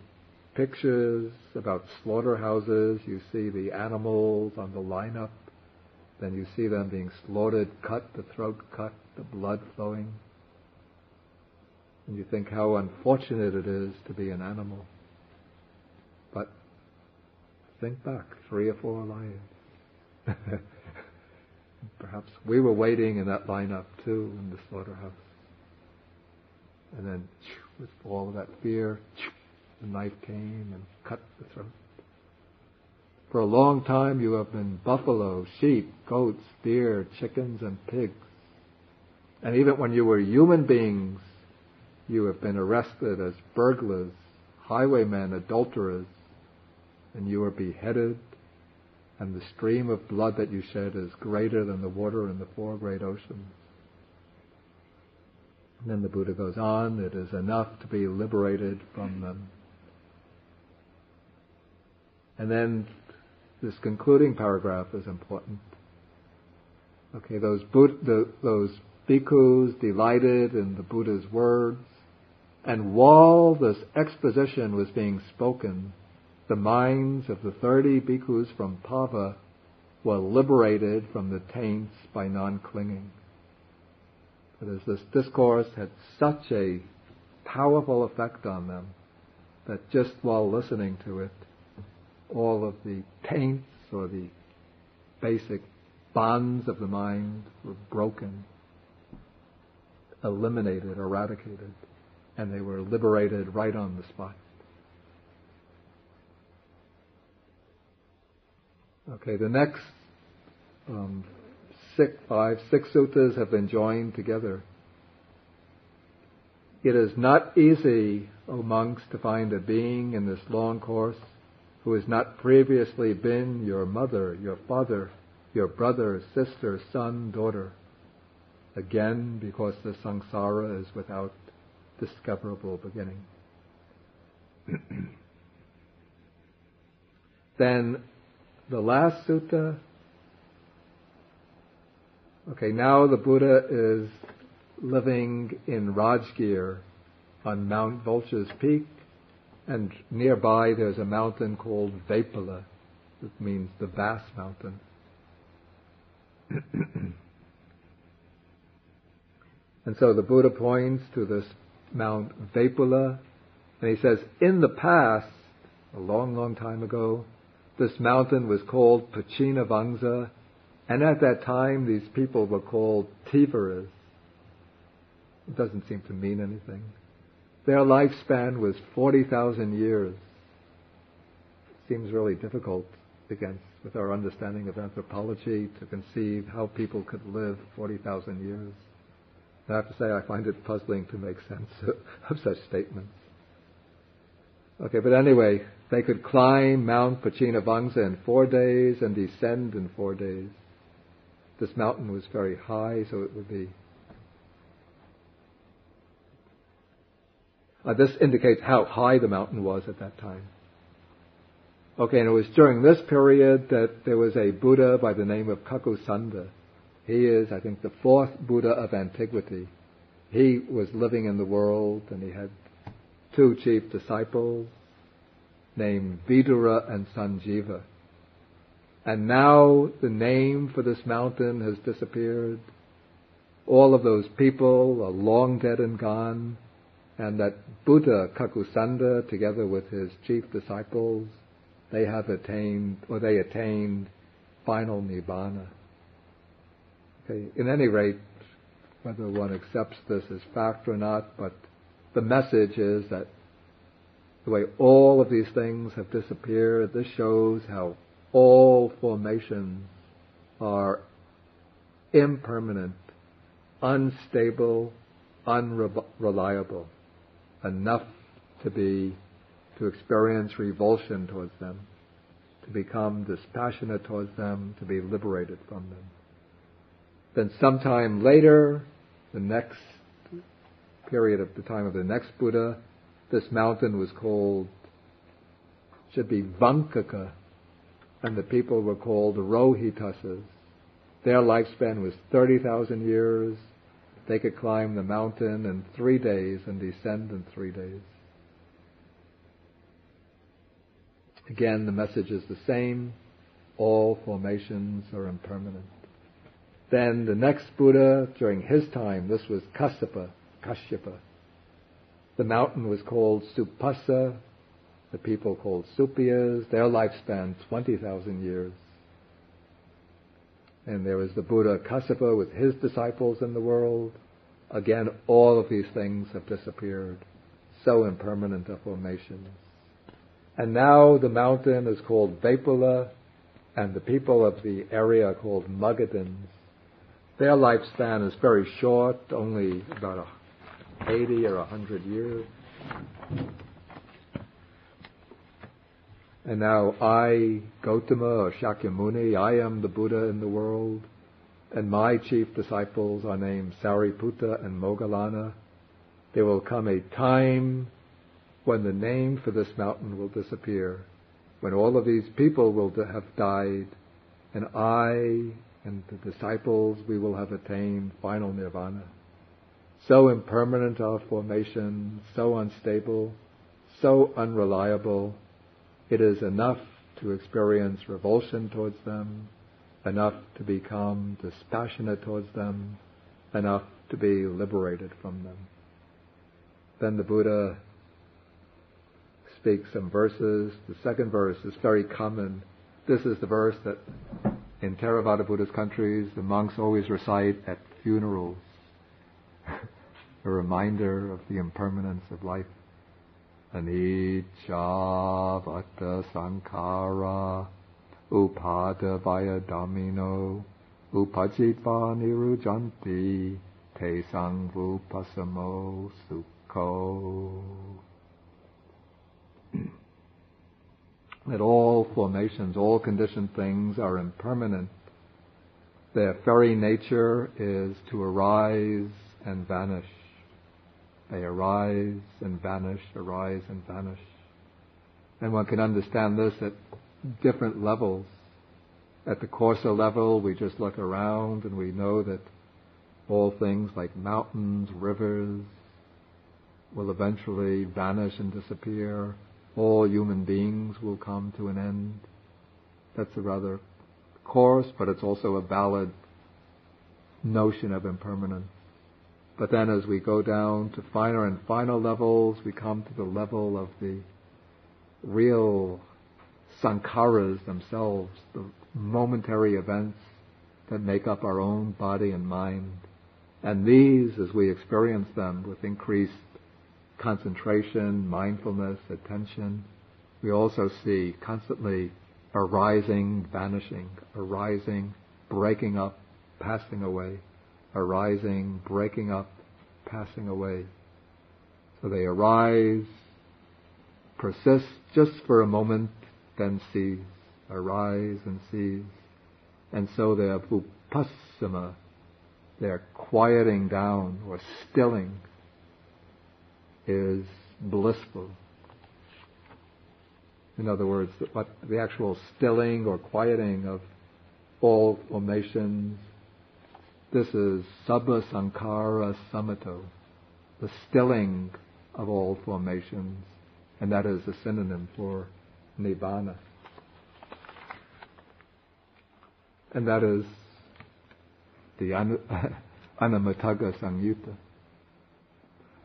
pictures about slaughterhouses, you see the animals on the lineup, then you see them being slaughtered, cut, the throat cut, the blood flowing. And you think how unfortunate it is to be an animal. But think back, 3 or 4 lives. Perhaps we were waiting in that lineup too in the slaughterhouse. And then, with all of that fear, the knife came and cut the throat. For a long time you have been buffalo, sheep, goats, deer, chickens, and pigs. And even when you were human beings, you have been arrested as burglars, highwaymen, adulterers, and you were beheaded, and the stream of blood that you shed is greater than the water in the 4 great oceans. And then the Buddha goes on, it is enough to be liberated from them. And then this concluding paragraph is important. Okay, those bhikkhus delighted in the Buddha's words, and while this exposition was being spoken, the minds of the 30 bhikkhus from Pava were liberated from the taints by non-clinging. But as this discourse had such a powerful effect on them, that just while listening to it, all of the taints or the basic bonds of the mind were broken, eliminated, eradicated, and they were liberated right on the spot. Okay, the next 6 suttas have been joined together. It is not easy, O monks, to find a being in this long course who has not previously been your mother, your father, your brother, sister, son, daughter. Again, because the samsara is without discoverable beginning. Then the last sutta. Okay, now the Buddha is living in Rajgir on Mount Vulture's Peak, and nearby there's a mountain called Vaipala, that means the vast mountain. And so the Buddha points to this Mount Vaipala, and he says, in the past, a long, long time ago, this mountain was called Pachinavangsa, and at that time these people were called Tivaras. It doesn't seem to mean anything. Their lifespan was 40,000 years. Seems really difficult with our understanding of anthropology to conceive how people could live 40,000 years. I have to say I find it puzzling to make sense of such statements. Okay, but anyway, they could climb Mount Pachinavangsa in 4 days and descend in 4 days. This mountain was very high, so it would be... this indicates how high the mountain was at that time. Okay, and it was during this period that there was a Buddha by the name of Kakusanda. He is, I think, the 4th Buddha of antiquity. He was living in the world, and he had 2 chief disciples named Vidura and Sanjiva. And now the name for this mountain has disappeared. All of those people are long dead and gone, and that Buddha Kakusanda, together with his chief disciples, they attained final Nibbana. Okay, in any rate, whether one accepts this as fact or not, but the message is that the way all of these things have disappeared, this shows how all formations are impermanent, unstable, unreliable, enough to experience revulsion towards them, to become dispassionate towards them, to be liberated from them. Then sometime later, the next period of the time of the next Buddha, this mountain was called, should be Vankaka, and the people were called Rohitasas. Their lifespan was 30,000 years. They could climb the mountain in 3 days and descend in 3 days. Again, the message is the same. All formations are impermanent. Then the next Buddha, during his time, this was Kashyapa. The mountain was called Supasa. The people called Supiyas. Their lifespan, 20,000 years. And there was the Buddha Kassapa with his disciples in the world. Again, all of these things have disappeared. So impermanent are formations. And now the mountain is called Vepula, and the people of the area are called Magadhans. Their lifespan is very short, only about 80 or 100 years. And now I, Gautama or Shakyamuni, I am the Buddha in the world, and my chief disciples are named Sariputta and Moggallana. There will come a time when the name for this mountain will disappear, when all of these people will have died, and I and the disciples, we will have attained final nirvana. So impermanent are formations, so unstable, so unreliable. It is enough to experience revulsion towards them, enough to become dispassionate towards them, enough to be liberated from them. Then the Buddha speaks some verses. The second verse is very common. This is the verse that in Theravada Buddhist countries the monks always recite at funerals. A reminder of the impermanence of life. Anicca vata sankhara upadavaya dhammino upajitva nirujanti te sangvupasamo sukho. That all formations, all conditioned things are impermanent. Their very nature is to arise and vanish. They arise and vanish, arise and vanish. And one can understand this at different levels. At the coarser level, we just look around and we know that all things like mountains, rivers, will eventually vanish and disappear. All human beings will come to an end. That's a rather coarse, but it's also a valid notion of impermanence. But then as we go down to finer and finer levels, we come to the level of the real sankharas themselves, the momentary events that make up our own body and mind. And these, as we experience them with increased concentration, mindfulness, attention, we also see constantly arising, vanishing, arising, breaking up, passing away, arising, breaking up, passing away. So they arise, persist just for a moment, then cease, arise and cease. And so their vipassana, their quieting down or stilling, is blissful. In other words, what the actual stilling or quieting of all formations, this is sabba sankhara samato, the stilling of all formations, and that is a synonym for nibbana. And that is the Anamataggasaṃyutta.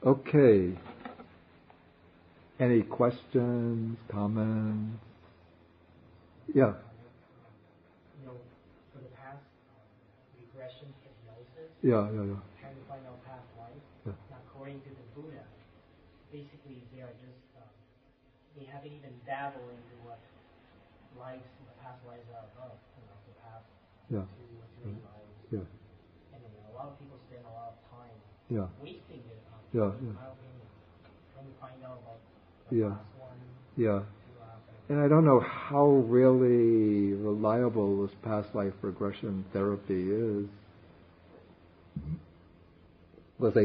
Okay. Any questions, comments? Yeah. For the past regression hypnosis, Yeah. trying to find out past life, according to the Buddha, basically they are just, they haven't even dabbled into what lives, the past lives are of, the past 2 or 3 lives. Yeah. And a lot of people spend a lot of time wasting their time. Trying to find out about the last one. Yeah. And I don't know how really reliable this past life regression therapy is. as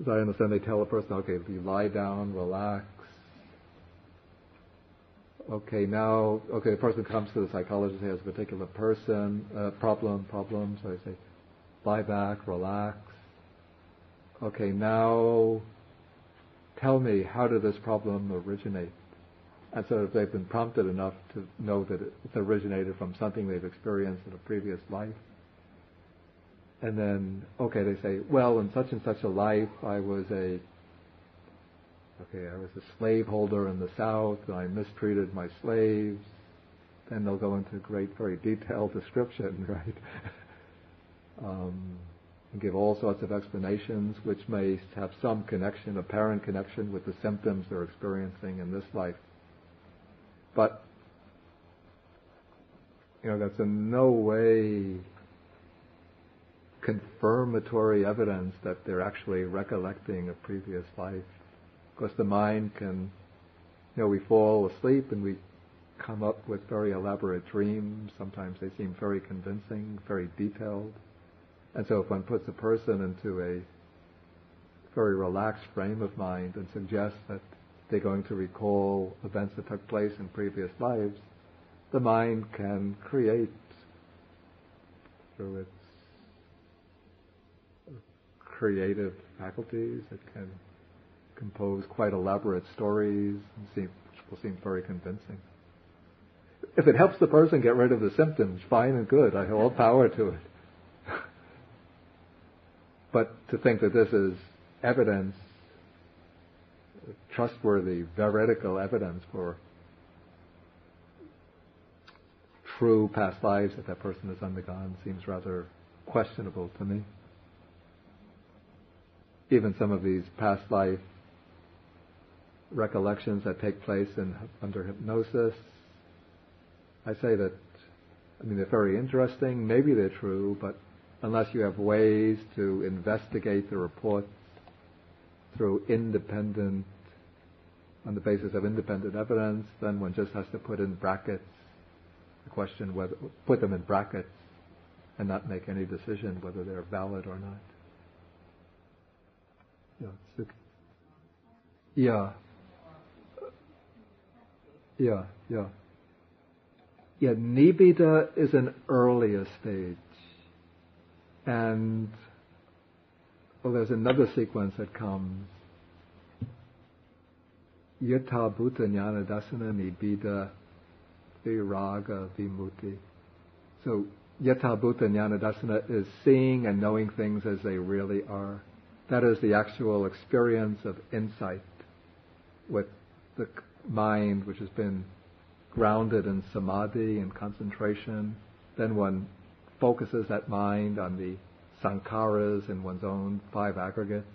I understand, they tell a person, okay, if you lie down, relax. The person comes to the psychologist, he has a particular problem, so I say, lie back, relax. Okay, now tell me, how did this problem originate? And so if they've been prompted enough to know that it originated from something they've experienced in a previous life, and then, they say, well, in such and such a life, I was a slave holder in the South, and I mistreated my slaves. Then they'll go into great, very detailed description, right? And give all sorts of explanations, which may have some connection, apparent connection, with the symptoms they're experiencing in this life. But, that's in no way confirmatory evidence that they're actually recollecting a previous life. Because the mind can, we fall asleep and we come up with very elaborate dreams. Sometimes they seem very convincing, very detailed. And so if one puts a person into a very relaxed frame of mind and suggests that they're going to recall events that took place in previous lives, the mind can create, through its creative faculties, it can compose quite elaborate stories, which will seem very convincing. If it helps the person get rid of the symptoms, fine and good. I have all power to it. But to think that this is evidence, trustworthy, veridical evidence for true past lives that person has undergone seems rather questionable to me. Even some of these past life recollections that take place under hypnosis, I say that, they're very interesting, maybe they're true, but unless you have ways to investigate the reports through on the basis of independent evidence, then one just has to put in brackets the question put them in brackets and not make any decision whether they're valid or not. Nibbida is an earlier stage. And there's another sequence that comes. Yatha bhuta jnana dasana nibbida viraga vimutti. So yatha bhuta jnana dasana is seeing and knowing things as they really are. That is the actual experience of insight with the mind which has been grounded in samadhi and concentration. Then one focuses that mind on the sankharas in one's own 5 aggregates,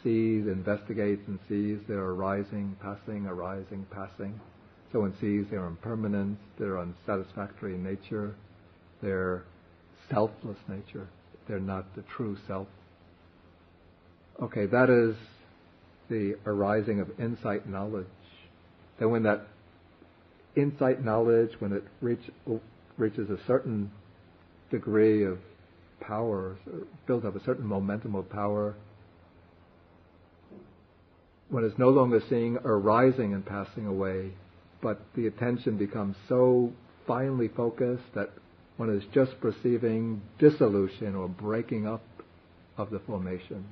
sees, investigates and sees their arising, passing. So one sees their impermanence, their unsatisfactory nature, their selfless nature. They're not the true self. That is the arising of insight knowledge. Then when that insight knowledge, when it reaches a certain degree of power, builds up a certain momentum of power, one is no longer seeing arising and passing away, but the attention becomes so finely focused that one is just perceiving dissolution or breaking up of the formations.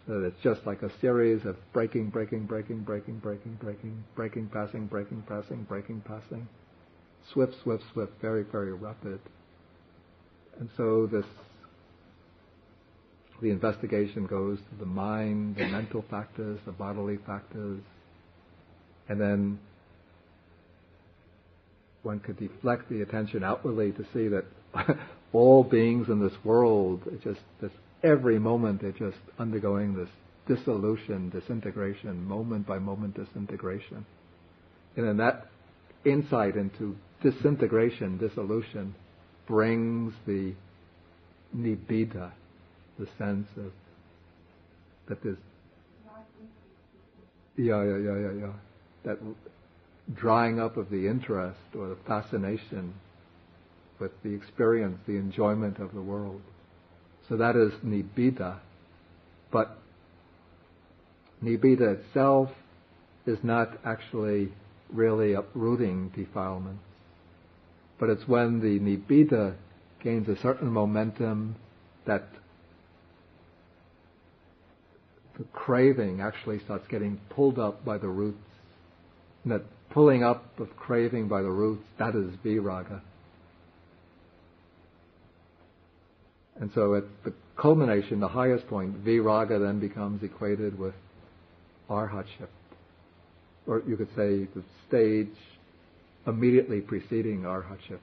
So that it's just like a series of breaking, passing. Swift, very, very rapid. And so the investigation goes to the mind, the mental factors, the bodily factors, and then one could deflect the attention outwardly to see that all beings in this world, every moment they're just undergoing this dissolution, disintegration, moment by moment disintegration. And then that insight into disintegration, dissolution, brings the nibbida, the sense of that there's that drying up of the interest or the fascination with the experience, the enjoyment of the world. So that is nibbida. But nibbida itself is not actually really uprooting defilements. But it's when the nibbida gains a certain momentum that the craving actually starts getting pulled up by the roots. And that pulling up of craving by the roots, that is viraga. And so at the culmination, the highest point, viraga then becomes equated with arhatship. Or you could say the stage immediately preceding arhatship.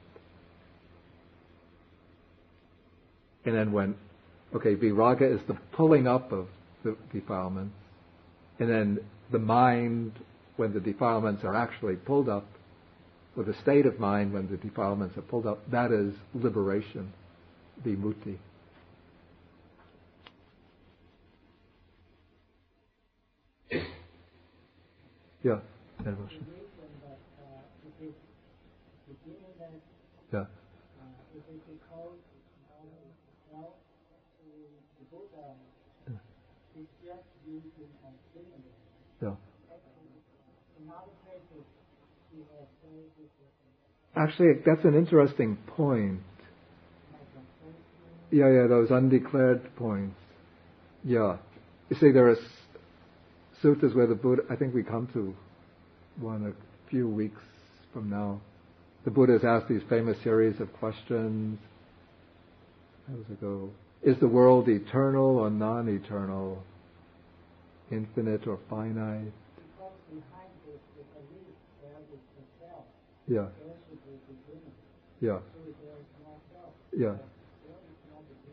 And then viraga is the pulling up of the defilements. And then the mind, when the defilements are actually pulled up, or the state of mind when the defilements are pulled up, that is liberation, vimutti. Yeah, devotion. Yeah. Yeah. Actually, that's an interesting point. Yeah, those undeclared points. Yeah. You see, there are suttas where the Buddha, I think we come to one a few weeks from now. The Buddha has asked these famous series of questions. How does it go? Is the world eternal or non-eternal? Infinite or finite? Yeah. Yeah. Yeah.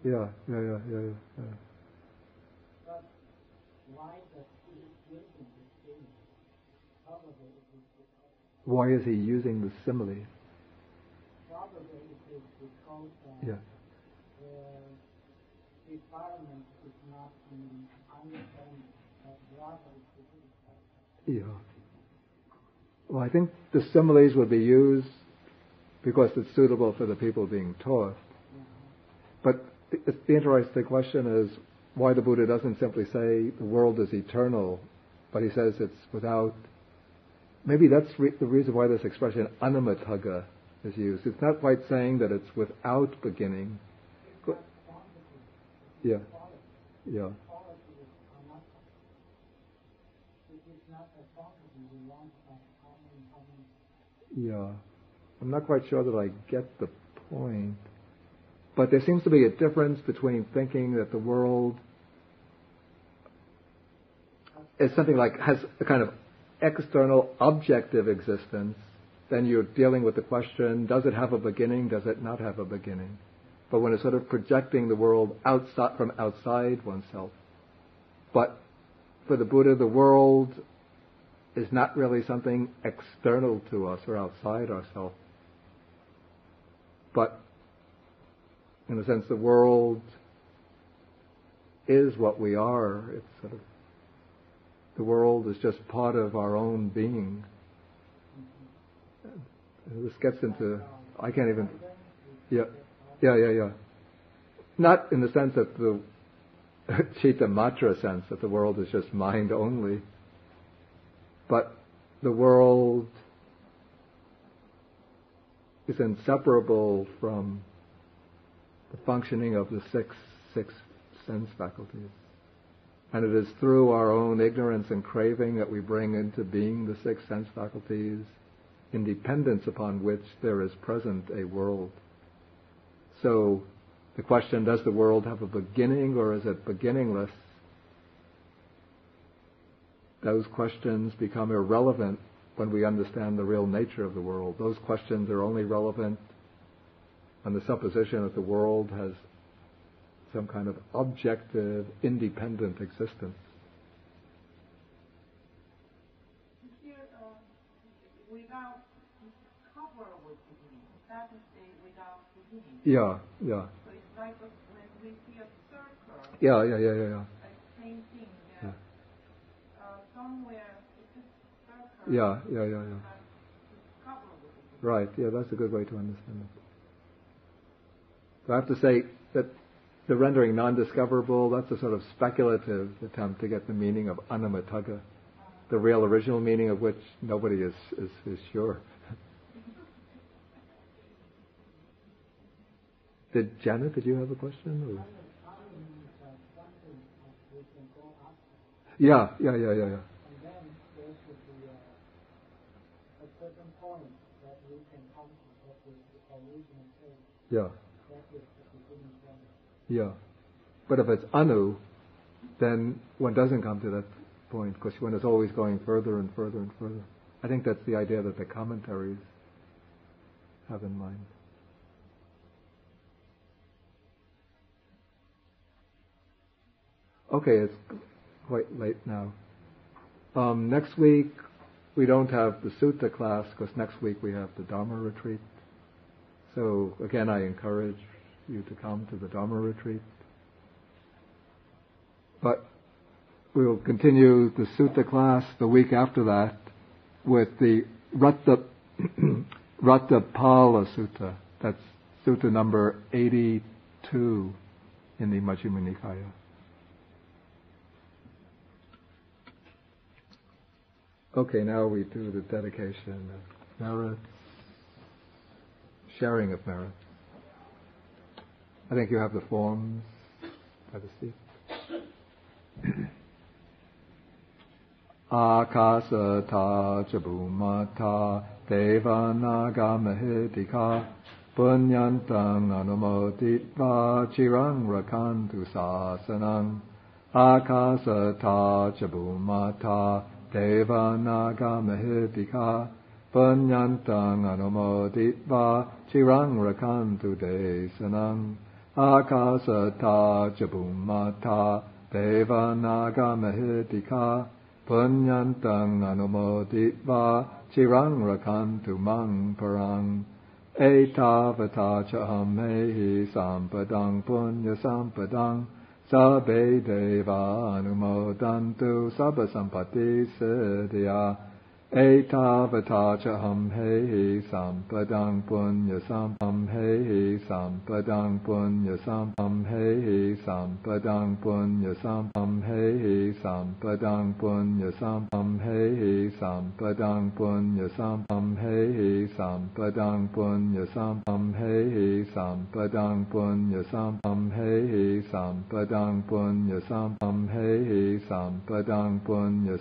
Yeah. Why is he using the simile? Yeah. Yeah. Well, I think the similes would be used because it's suitable for the people being taught. But the interesting question is why the Buddha doesn't simply say the world is eternal, but he says it's without. Maybe that's the reason why this expression anamatagga is used. It's not quite saying that it's without beginning. Yeah. Yeah. Yeah. I'm not quite sure that I get the point. But there seems to be a difference between thinking that the world is something like has a kind of external objective existence. Then you're dealing with the question, does it have a beginning, does it not have a beginning? But when it's sort of projecting the world outside from outside oneself. But for the Buddha, the world is not really something external to us or outside ourselves. But in a sense, the world is what we are. It's sort of the world is just part of our own being. This gets into I can't even. Yeah. Not in the sense that the Chitta Matra sense that the world is just mind only, but the world is inseparable from the functioning of the six sense faculties. And it is through our own ignorance and craving that we bring into being the six sense faculties, in dependence upon which there is present a world. So the question, does the world have a beginning or is it beginningless? Those questions become irrelevant when we understand the real nature of the world. Those questions are only relevant on the supposition that the world has some kind of objective, independent existence. Here, without cover with beginning, that is without beginning. Yeah. So it's like when we see a circle. Yeah. Same thing. Yeah. Somewhere it's a circle. Yeah. It's covered with beginning. Right. Yeah, that's a good way to understand it. So I have to say that the rendering non-discoverable, that's a sort of speculative attempt to get the meaning of Anamatagga, the real original meaning of which nobody is sure. Janet, did you have a question? Or? Yeah. And then there should be a certain point that we can come to what is the original state. Yeah. That is the beginning point. Yeah. But if it's anu, then one doesn't come to that point because one is always going further and further and further. I think that's the idea that the commentaries have in mind. Okay, it's quite late now. Next week we don't have the Sutta class because next week we have the Dhamma retreat. So again, I encourage you to come to the Dhamma retreat. But we will continue the Sutta class the week after that with the Rattapala Sutta. That's Sutta number 82 in the Majjhima Nikaya. Okay, now we do the dedication of merit, sharing of merit. I think you have the forms by the seat. Akasata chabhumata devanaga mahedika punyantang anumoditva chirang rakantu sasanang. Akasata chabhumata devanaga mahedika punyantang anumoditva chirang rakantu desanang. Akasata chabhumata devanaga mahedika punyantang anumoditva chirang rakantu mang parang. Etavata chaham mehi sampadang punya sampadang sabbe deva anumodantu sabba sampati siddhya. Etavata chaham hehi sampadang punya sampam hehi sampadang punya sampam hehi sampadang punya sampam hehi sampadang punya sampam hehi sampadang punya sampam hehi sampadang punya sampam hehi sampadang punya sampam hehi sampadang punya sampam hehi sampadang punya